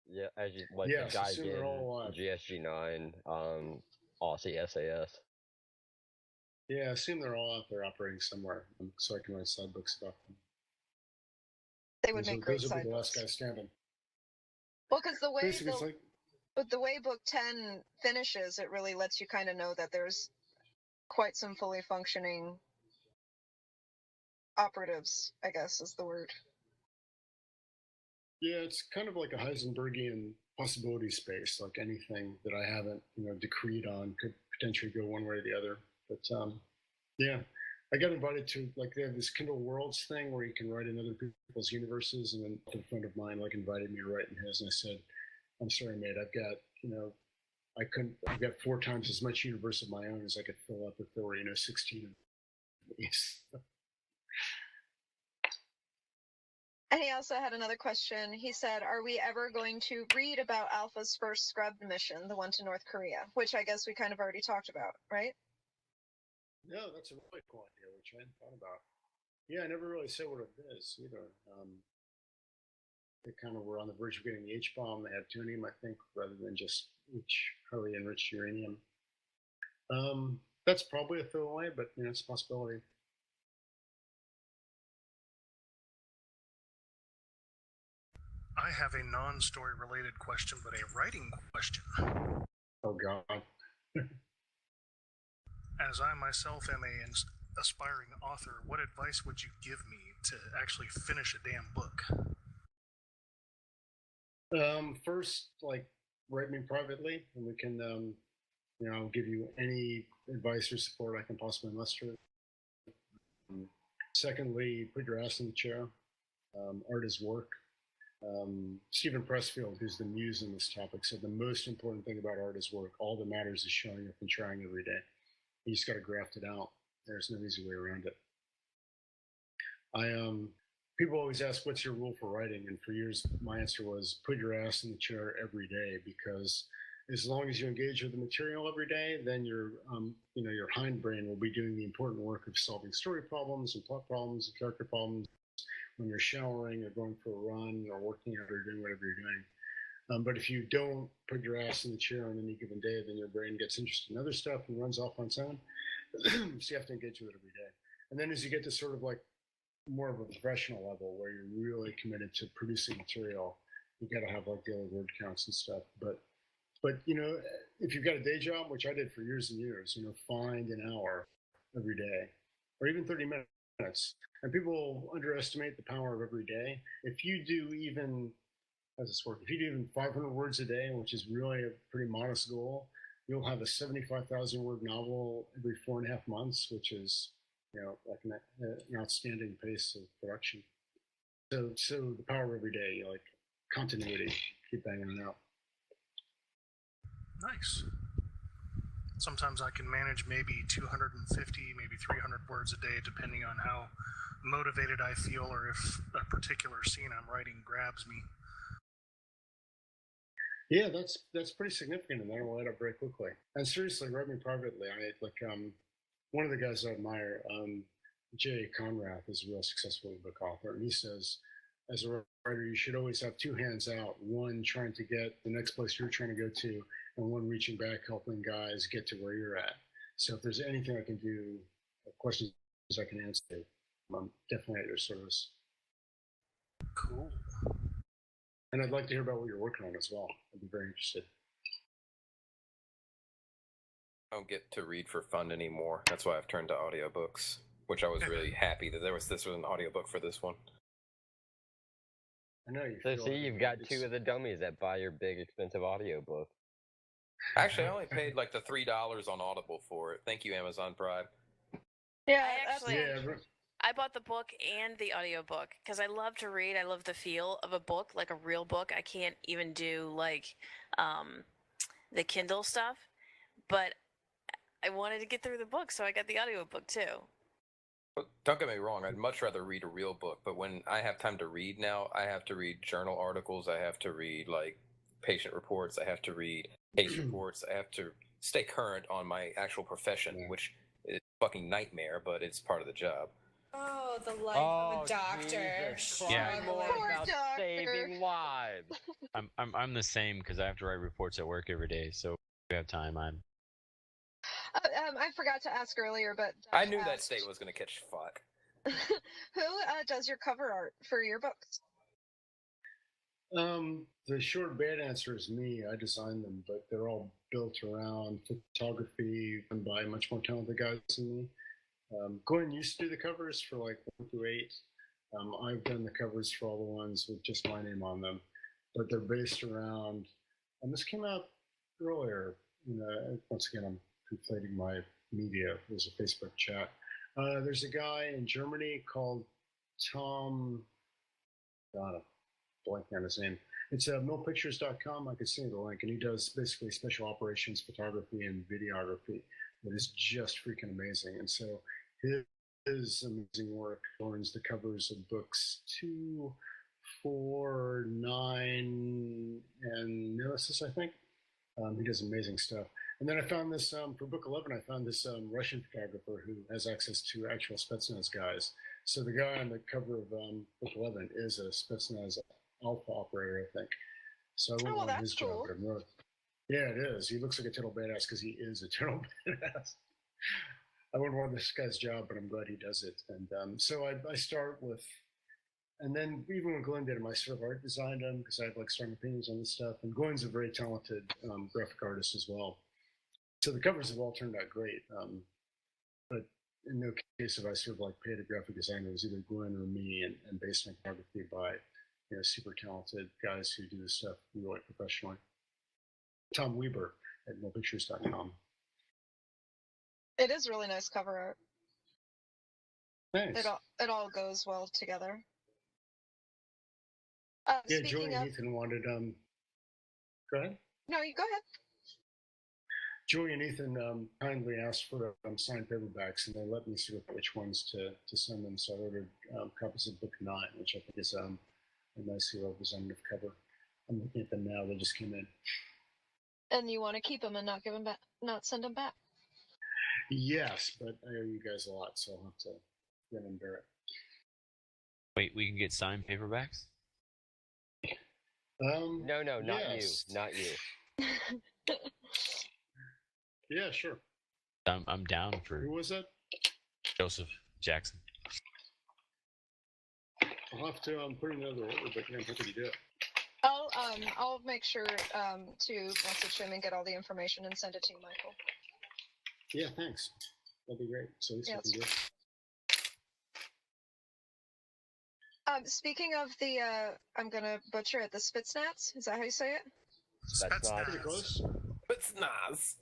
Yeah, as you like Yes, the I assume they're all alive. GSG9, Aussie SAS. Yeah, I assume they're all out there operating somewhere, so I can write side books about them. They would make great those will side be the books. last guy standing. Well, because the way Basically, it's like but the way book 10 finishes, it really lets you kind of know that there's quite some fully functioning operatives, I guess is the word. yeah, it's kind of like a Heisenbergian possibility space. Like anything that I haven't, decreed on could potentially go one way or the other. But yeah, I got invited to like they have this Kindle Worlds thing where you can write in other people's universes, and then a friend of mine like invited me to write in his, and I said, "I'm sorry, mate. I've got I've got 4 times as much universe of my own as I could fill up if there were 16 of these." And he also had another question. He said, "Are we ever going to read about Alpha's first scrubbed mission, the one to North Korea?" Which I guess we kind of already talked about, right? No, that's a really cool idea, which I hadn't thought about. Yeah, I never really said what it is either. They kind of were on the verge of getting the H-bomb. They had plutonium, I think, rather than just highly enriched uranium. That's probably a throwaway, but it's a possibility. I have a non-story related question, but a writing question. Oh God. As I myself am an aspiring author, what advice would you give me to actually finish a damn book? First, write me privately, and we can, I'll give you any advice or support I can possibly muster. Secondly, put your ass in the chair. Art is work. Stephen Pressfield, who's the muse in this topic, said the most important thing about art is work. All that matters is showing up and trying every day. You just got to graft it out. There's no easy way around it. People always ask, "What's your rule for writing?" And for years, my answer was, put your ass in the chair every day, because as long as you engage with the material every day, then your hindbrain will be doing the important work of solving story problems and plot problems and character problems when you're showering or going for a run or working out or doing whatever you're doing. But if you don't put your ass in the chair on any given day, then your brain gets interested in other stuff and runs off on its own. So you have to engage with it every day. And then as you get to sort of like more of a professional level where you're really committed to producing material, you got to have like daily word counts and stuff. But you know, if you've got a day job, which I did for years and years, you know, find an hour every day, or even 30 minutes. And people underestimate the power of every day. If you do even, how does this work? If you do even 500 words a day, which is really a pretty modest goal, you'll have a 75,000 word novel every 4.5 months, which is, you know, like an outstanding pace of production. So the power of every day, like continuity, keep banging it out. Nice. Sometimes I can manage maybe 250, maybe 300 words a day, depending on how motivated I feel or if a particular scene I'm writing grabs me. Yeah, that's pretty significant, and that'll add up very quickly. And seriously, write me privately. One of the guys I admire, Jay Conrath, is a real successful book author, and he says, as a writer, you should always have two hands out: one trying to get the next place you're trying to go to, and one reaching back, helping guys get to where you're at. So if there's anything I can do, questions I can answer, I'm definitely at your service. Cool. And I'd like to hear about what you're working on as well. I'd be very interested. I don't get to read for fun anymore. That's why I've turned to audiobooks, which I was really happy that this was an audiobook for this one. I know you. So see, you've got two of the dummies that buy your big expensive audiobook. Actually, I only paid like the $3 on Audible for it. Thank you, Amazon Prime. Yeah, I bought the book and the audiobook because I love to read. I love the feel of a book, like a real book. I can't even do like the Kindle stuff, but I wanted to get through the book, so I got the audiobook too. Don't get me wrong, I'd much rather read a real book, but when I have time to read now, I have to read journal articles, I have to read like patient reports, I have to read case reports, I have to stay current on my actual profession, which is a fucking nightmare, but it's part of the job. Oh, the life of a doctor. Yeah. More about saving lives. I'm the same because I have to write reports at work every day, so if we have time. I forgot to ask earlier, but I knew that state was going to catch fuck. Who does your cover art for your books? The short bad answer is me. I designed them, but they're all built around photography done by much more talented guys than me. Glenn used to do the covers for like 1 through 8. I've done the covers for all the ones with just my name on them, but they're based around, and this came out earlier, once again, I'm conflating my media. There's a Facebook chat. There's a guy in Germany called Tom, blanking on his name. It's millpictures.com. I can send you the link, and he does basically special operations photography and videography that is just freaking amazing. And so his amazing work adorns the covers of books 2, 4, 9, and Nemesis, I think. He does amazing stuff. And then I found this, for book 11, I found this Russian photographer who has access to actual Spetsnaz guys. So the guy on the cover of book 11 is a Spetsnaz Alpha operator, I think. So I wouldn't want his job, but I'm really, yeah, it is. He looks like a total badass because he is a total badass. I wouldn't want this guy's job, but I'm glad he does it. And so I start with, and then even when Glenn did him, I sort of art designed him because I have like strong opinions on this stuff. And Glenn's a very talented graphic artist as well. So the covers have all turned out great. But in no case have I sort of like paid a graphic designer. It was either Glenn or me, and based on photography by super talented guys who do this stuff really professionally. Tom Weber at millpictures.com. It is really nice cover art. Thanks. It all goes well together. Yeah, Julie and Ethan wanted. Go ahead. No, you go ahead. Julie and Ethan kindly asked for signed paperbacks, and they let me sort of which ones to send them. So I ordered copies of book 9, which I think is a nicely representative cover. I'm looking at them now; they just came in. And you want to keep them and not give them back, not send them back? Yes, but I owe you guys a lot, so I'll have to grin and bear it. Wait, we can get signed paperbacks? No, not yes. you, not you. Yeah, sure. I'm down for Who was it? Joseph Jackson. I'll have to put in another order, but yeah, I'm happy to do it. I'll make sure to message him and get all the information and send it to you, Michael. Yeah, thanks. That'd be great. So at least I can do it. Speaking of the, I'm gonna butcher it. The Spitsnaz, is that how you say it? Spetsnaz. Pretty close. Spetsnaz.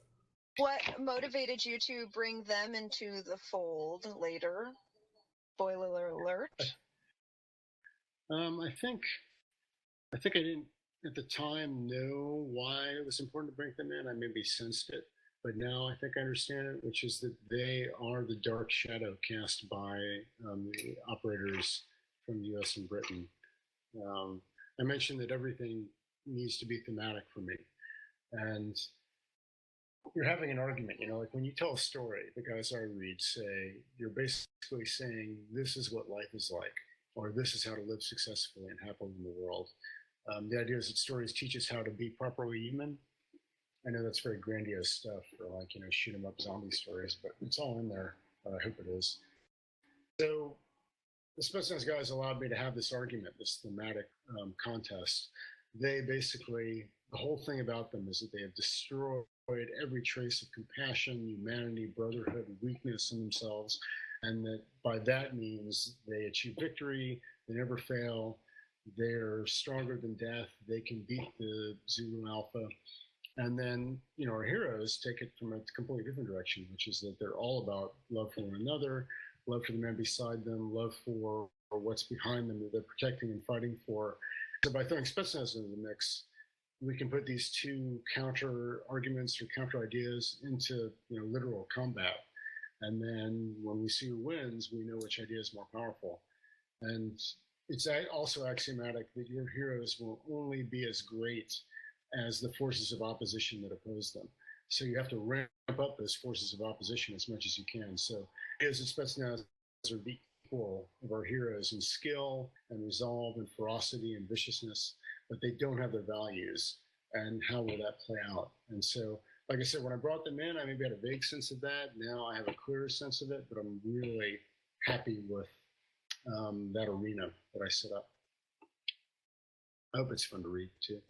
What motivated you to bring them into the fold later? Spoiler alert. I think I didn't at the time know why it was important to bring them in. I maybe sensed it, but now I think I understand it, which is that they are the dark shadow cast by the operators from the U.S. and Britain. I mentioned that everything needs to be thematic for me, and you're having an argument, like when you tell a story, the guys I read say, you're basically saying, this is what life is like, or this is how to live successfully and happily in the world. The idea is that stories teach us how to be properly human. I know that's very grandiose stuff for shoot 'em up zombie stories, but it's all in there. I hope it is. So the Spetsnaz guys allowed me to have this argument, this thematic contest. They basically, the whole thing about them is that they have destroyed every trace of compassion, humanity, brotherhood, weakness in themselves, and that by that means they achieve victory, they never fail, they're stronger than death, they can beat the Zulu Alpha. And then, our heroes take it from a completely different direction, which is that they're all about love for one another, love for the man beside them, love for what's behind them that they're protecting and fighting for. So by throwing Spetsnaz into the mix, we can put these two counter arguments or counter ideas into literal combat. And then when we see who wins, we know which idea is more powerful. And it's also axiomatic that your heroes will only be as great as the forces of opposition that oppose them. So you have to ramp up those forces of opposition as much as you can. So heroes of Spetsnaz are the equal of our heroes in skill and resolve and ferocity and viciousness, but they don't have their values. And how will that play out? And so, like I said, when I brought them in, I maybe had a vague sense of that. Now I have a clearer sense of it, but I'm really happy with that arena that I set up. I hope it's fun to read too.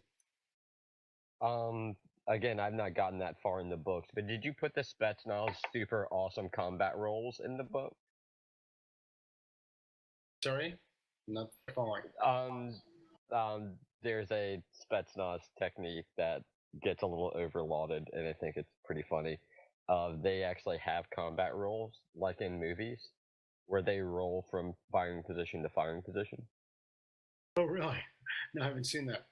Again, I've not gotten that far in the books, but did you put the Spetsnaz super awesome combat roles in the book? Sorry? Not following. There's a Spetsnaz technique that gets a little overlauded, and I think it's pretty funny. They actually have combat roles, like in movies, where they roll from firing position to firing position. Oh, really? No, I haven't seen that.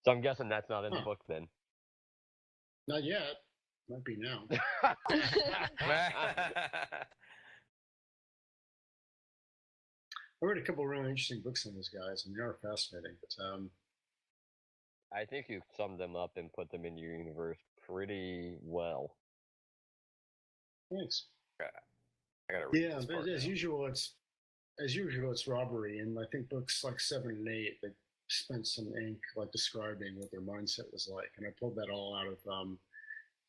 So I'm guessing that's not in the book then. Not yet. Might be now. I read a couple of really interesting books on these guys, and they are fascinating. But I think you've summed them up and put them in your universe pretty well. Thanks. I gotta read yeah, but as usual, it's robbery, and I think books like 7 and 8 they spent some ink describing what their mindset was like, and I pulled that all out of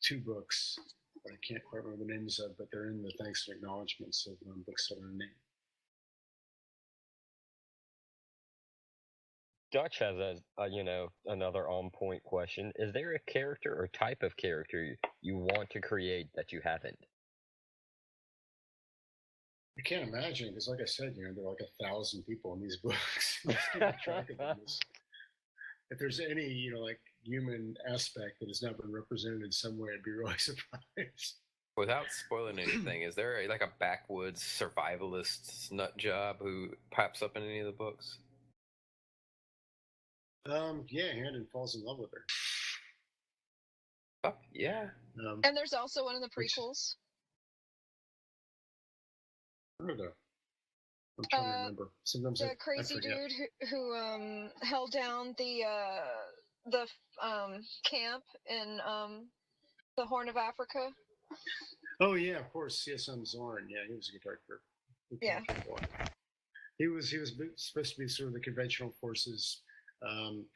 2 books that I can't quite remember the names of, but they're in the thanks and acknowledgments of books 7 and 8. Dutch has another on point question. Is there a character or type of character you want to create that you haven't? I can't imagine, because like I said, there are like 1,000 people in these books. Keeping track of them if there's any, human aspect that has not been represented in some way, I'd be really surprised. Without spoiling anything, is there a backwoods survivalist nut job who pops up in any of the books? Yeah, Handon falls in love with her. Oh, yeah. And there's also one of the prequels. I'm trying to remember. Sometimes the crazy dude who held down the camp in the Horn of Africa. Oh yeah, of course, CSM Zorn. Yeah, he was a good character. Yeah. He was supposed to be sort of the conventional forces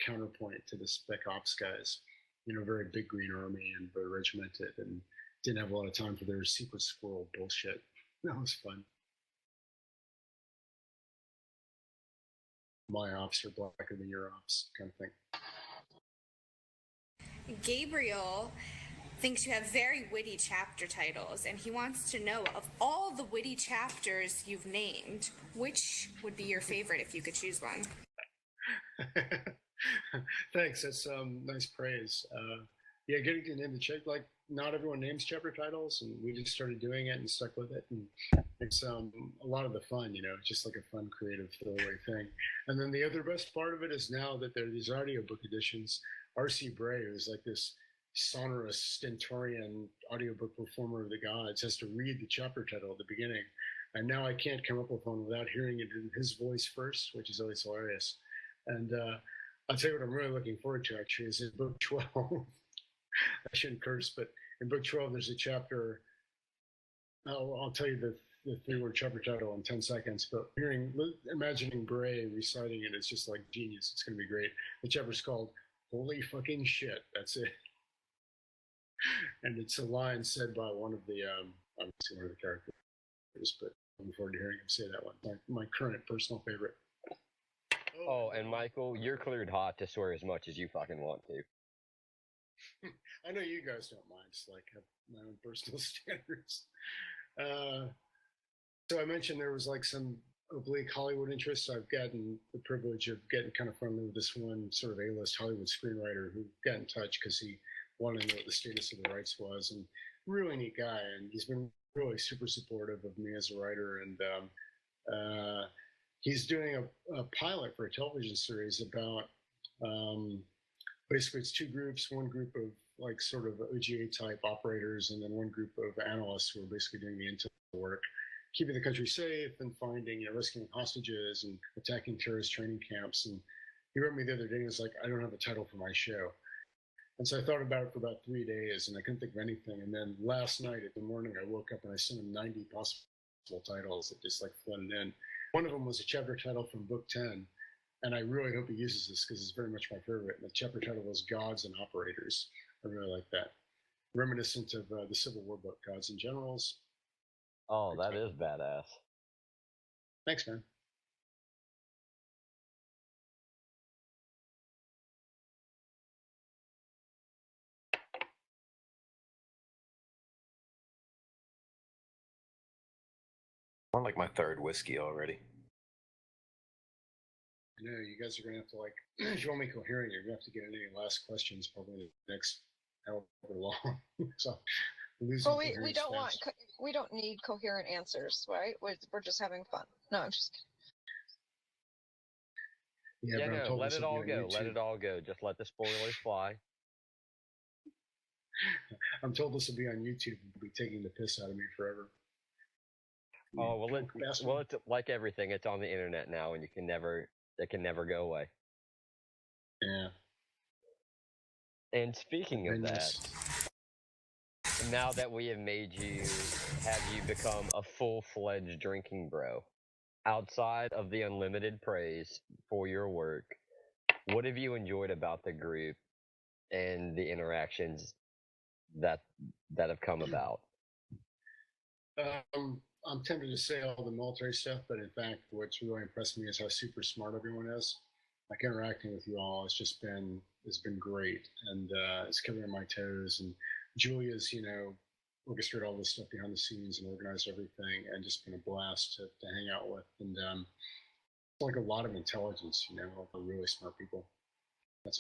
counterpoint to the Spec Ops guys. very big green army and very regimented, and didn't have a lot of time for their secret squirrel bullshit. That was fun. My ops are blacker than your ops, kind of thing. Gabriel thinks you have very witty chapter titles, and he wants to know, of all the witty chapters you've named, which would be your favorite if you could choose one? Thanks. That's nice praise. Yeah, getting to name the chapter, like not everyone names chapter titles, and we just started doing it and stuck with it. And it's a lot of the fun, just like a fun, creative, throwaway thing. And then the other best part of it is now that there are these audiobook editions. R.C. Bray, who's like this sonorous stentorian audiobook performer of the gods, has to read the chapter title at the beginning. And now I can't come up with one without hearing it in his voice first, which is always hilarious. And I'll tell you what I'm really looking forward to, actually, is in book 12. I shouldn't curse, but in book 12, there's a chapter. I'll tell you the three-word chapter title in 10 seconds, but imagining Bray reciting it, it's just like genius. It's going to be great. The chapter's called Holy Fucking Shit. That's it. And it's a line said by one of the, obviously one of the characters, but I'm looking forward to hearing him say that one. My current personal favorite. Oh, and Michael, you're cleared hot to swear as much as you fucking want to. I know you guys don't mind, just like have my own personal standards. So I mentioned there was like some oblique Hollywood interests. I've gotten the privilege of getting kind of friendly with this one sort of A-list Hollywood screenwriter who got in touch because he wanted to know what the status of the rights was, and really neat guy. And he's been really super supportive of me as a writer. And he's doing a pilot for a television series about basically it's two groups, one group of like sort of OGA type operators, and then one group of analysts who are basically doing the intel work, keeping the country safe and finding, rescuing hostages and attacking terrorist training camps. And he wrote me the other day and was like, I don't have a title for my show. And so I thought about it for about 3 days and I couldn't think of anything. And then last night at the morning, I woke up and I sent him 90 possible titles that just like flooded in. One of them was a chapter title from book 10. And I really hope he uses this because it's very much my favorite. And the chapter title was Gods and Operators. I really like that. Reminiscent of the Civil War book, Gods and Generals. Oh, that is badass. Thanks, man. I'm on like my third whiskey already. I know you guys are going to have to, like, if you want me coherent, you're going to have to get any last questions probably the next however long. So, well, we don't need coherent answers, right? We're just having fun. No, I'm just kidding. Yeah, no, let it all go. Let it all go. Just let the spoilers fly. I'm told this will be on YouTube. Will be taking the piss out of me forever. Oh well, it's like everything. It's on the internet now, and it can never go away. Yeah. And speaking of that, now that we have have you become a full-fledged drinking bro, outside of the unlimited praise for your work, what have you enjoyed about the group and the interactions that have come about? I'm tempted to say all the military stuff, but in fact, what's really impressed me is how super smart everyone is. Like interacting with you all has been great, and it's kept me on my toes. And Julia's, orchestrated all this stuff behind the scenes and organized everything, and just been a blast to hang out with. And like a lot of intelligence, all the really smart people.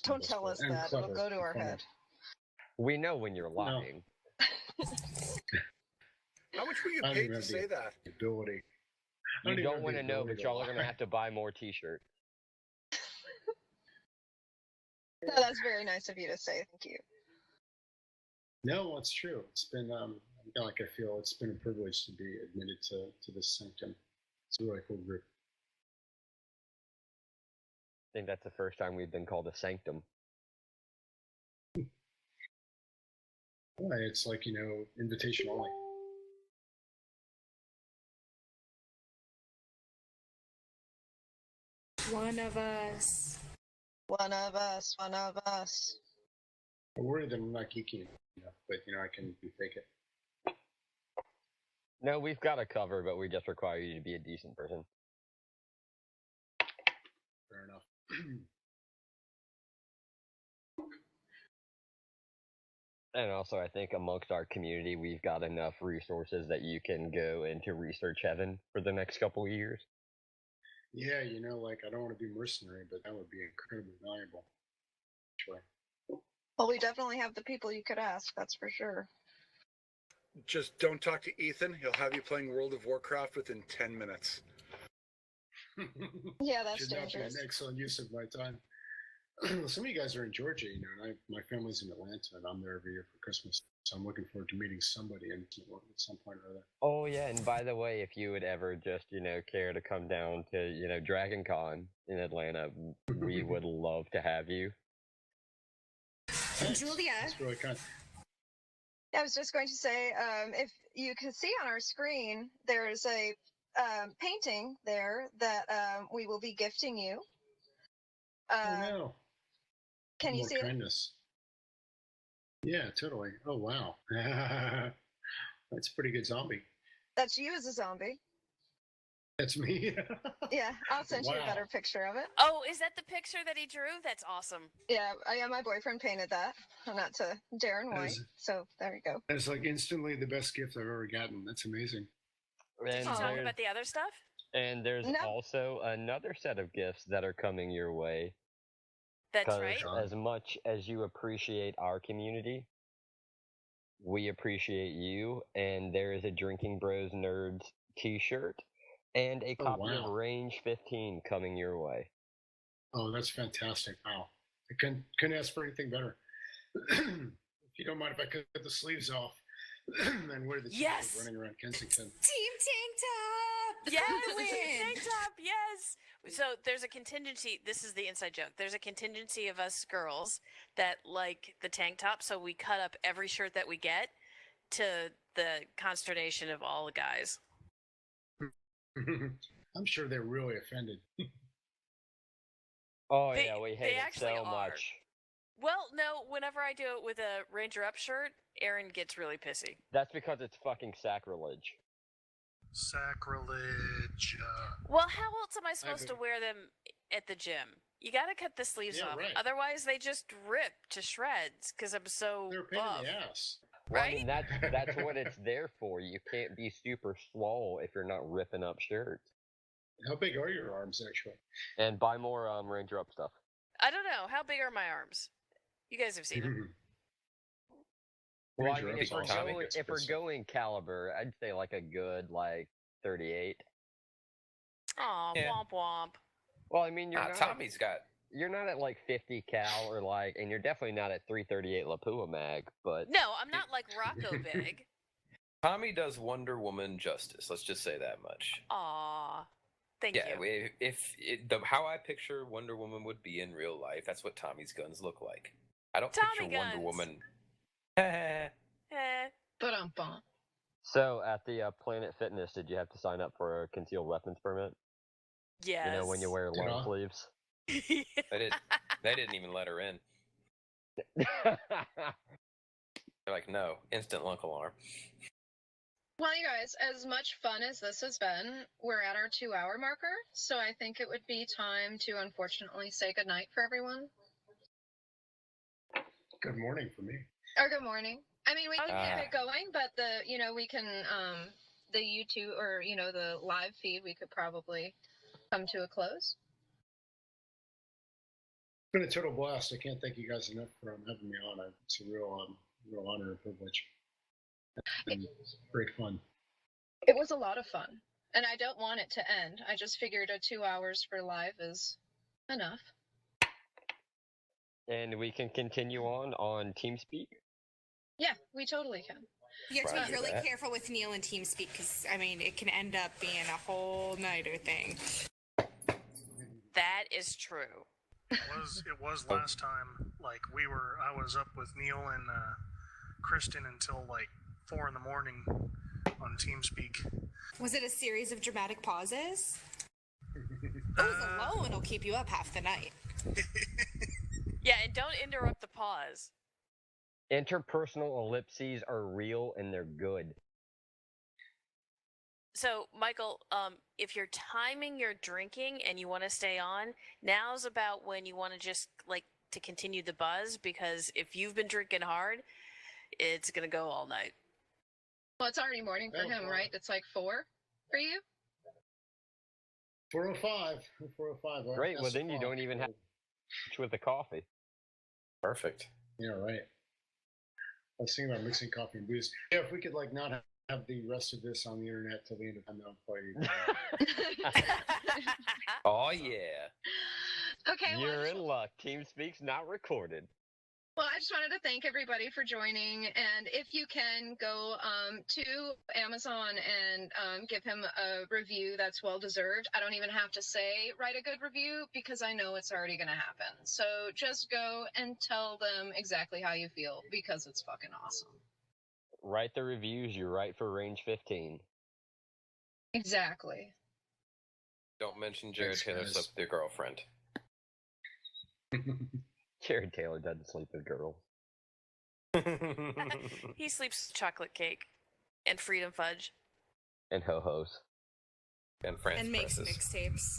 Don't tell us that; it'll go to our head. We know when you're lying. No. How much were you paid to say that? Ability. You don't want to know, but y'all are going to have to buy more T-shirts. No, that's very nice of you to say. Thank you. No, it's true. It's been, I feel it's been a privilege to be admitted to this sanctum. It's a really cool group. I think that's the first time we've been called a sanctum. It's like, invitation only. One of us. One of us. One of us. I worry that I'm not geeky enough, but I can fake it. No, we've got a cover, but we just require you to be a decent person. Fair enough. And also, I think amongst our community, we've got enough resources that you can go into research heaven for the next couple of years. Yeah, like I don't want to be mercenary, but that would be incredibly valuable. Sure. Well, we definitely have the people you could ask, that's for sure. Just don't talk to Ethan. He'll have you playing World of Warcraft within 10 minutes. Yeah, that's Should not be dangerous. an excellent use of my time. Some of you guys are in Georgia, and my family's in Atlanta, and I'm there every year for Christmas. So I'm looking forward to meeting somebody at some point or other. Oh yeah, and by the way, if you would ever just care to come down to Dragon Con in Atlanta, we would love to have you. Julia. That's really kind. I was just going to say, if you can see on our screen, there's a painting there that we will be gifting you. Oh no! Can you More see kindness. Yeah, totally. Oh wow, that's a pretty good zombie. That's you as a zombie. That's me. Yeah, I'll send you a Wow. better picture of it. Oh, is that the picture that he drew? That's awesome. Yeah, my boyfriend painted that. Not to Darren White. So there you go. That's like instantly the best gift I've ever gotten. That's amazing. Did And you talk there's, about the other stuff? and there's No. also another set of gifts that are coming your way. That's 'Cause right. As much as you appreciate our community, we appreciate you. And there is a Drinking Bros Nerds T-shirt and a Oh, copy of wow. Range 15 coming your way. Oh, that's fantastic. Wow. I couldn't ask for anything better. If you don't mind if I cut the sleeves off and wear the t-shirt Yes. running around Kensington. Team Tank Top. Yes, Win. tank top. Yes. So there's a contingency. This is the inside joke. There's a contingency of us girls that like the tank top, so we cut up every shirt that we get, to the consternation of all the guys. I'm sure they're really offended. Oh They- yeah, we they hate it actually so are. much. Well, no. Whenever I do it with a Ranger Up shirt, Aaron gets really pissy. That's because it's fucking sacrilege. Sacrilege. Well, how else am I supposed to wear them at the gym? You got to cut the sleeves Yeah, off, right. otherwise they just rip to shreds because I'm so They're a pain buff. in the ass. Well, I mean, Right? that's what it's there for. You can't be super swole if you're not ripping up shirts. How big are your arms, actually? And buy more Ranger Up stuff. I don't know. How big are my arms? You guys have seen them. Well, I Ranger mean, Up's awesome. if we're going caliber, I'd say like a good 38. Aw, Yeah. womp womp. Well, I mean, Tommy's got. you're not at like 50 cal or and you're definitely not at 338 Lapua mag, but No, I'm not like Rocco big. Tommy does Wonder Woman justice. Let's just say that much. Aw, thank Yeah, you. how I picture Wonder Woman would be in real life, that's what Tommy's guns look like. I don't Tommy picture Wonder guns. Woman. Eh. But so at the Planet Fitness, did you have to sign up for a concealed weapons permit? Yes. You know, when you wear long sleeves. They didn't even let her in. They're like, no, instant lunk alarm. Well, you guys, as much fun as this has been, we're at our 2-hour marker, so I think it would be time to unfortunately say goodnight for everyone. Good morning for me. Or good morning. I mean, we can Ah. keep it going, but we can, the YouTube or, the live feed, we could probably come to a close. It's been a total blast. I can't thank you guys enough for having me on. It's a real honor and privilege. And great fun. It was a lot of fun, and I don't want it to end. I just figured 2 hours for live is enough. And we can continue on TeamSpeak. Yeah, we totally can. You have to Roger be really that. careful with Neil and TeamSpeak because, I mean, it can end up being a whole nighter thing. That is true. It was last time. Like I was up with Neil and Kristen until like 4 in the morning on TeamSpeak. Was it a series of dramatic pauses? It was alone. It'll keep you up half the night. Yeah, and don't interrupt the pause. Interpersonal ellipses are real and they're good. So, Michael, if you're timing your drinking and you want to stay on, now's about when you want to just like to continue the buzz, because if you've been drinking hard, it's gonna go all night. Well, it's already morning for him, right? It's like 4 for you. 4:05. 4:05. Great. Well, then you don't even have to with the coffee. Perfect. Yeah, right. I was thinking about mixing coffee and booze. Yeah, if we could like not have the rest of this on the internet till the end of time, that would probably. Oh yeah. Okay. You're in luck. TeamSpeak's not recorded. Well, I just wanted to thank everybody for joining, and if you can go to Amazon and give him a review, that's well deserved. I don't even have to say write a good review because I know it's already going to happen. So just go and tell them exactly how you feel because it's fucking awesome. Write the reviews. You're right for range 15. Exactly. Don't mention Jared Thanks, Taylor guys. slept with your girlfriend. Jared Taylor doesn't sleep with girls. He sleeps with chocolate cake and freedom fudge And ho-hos. And France And makes presses. mixtapes.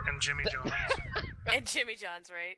And Jimmy John's. and Jimmy John's, right?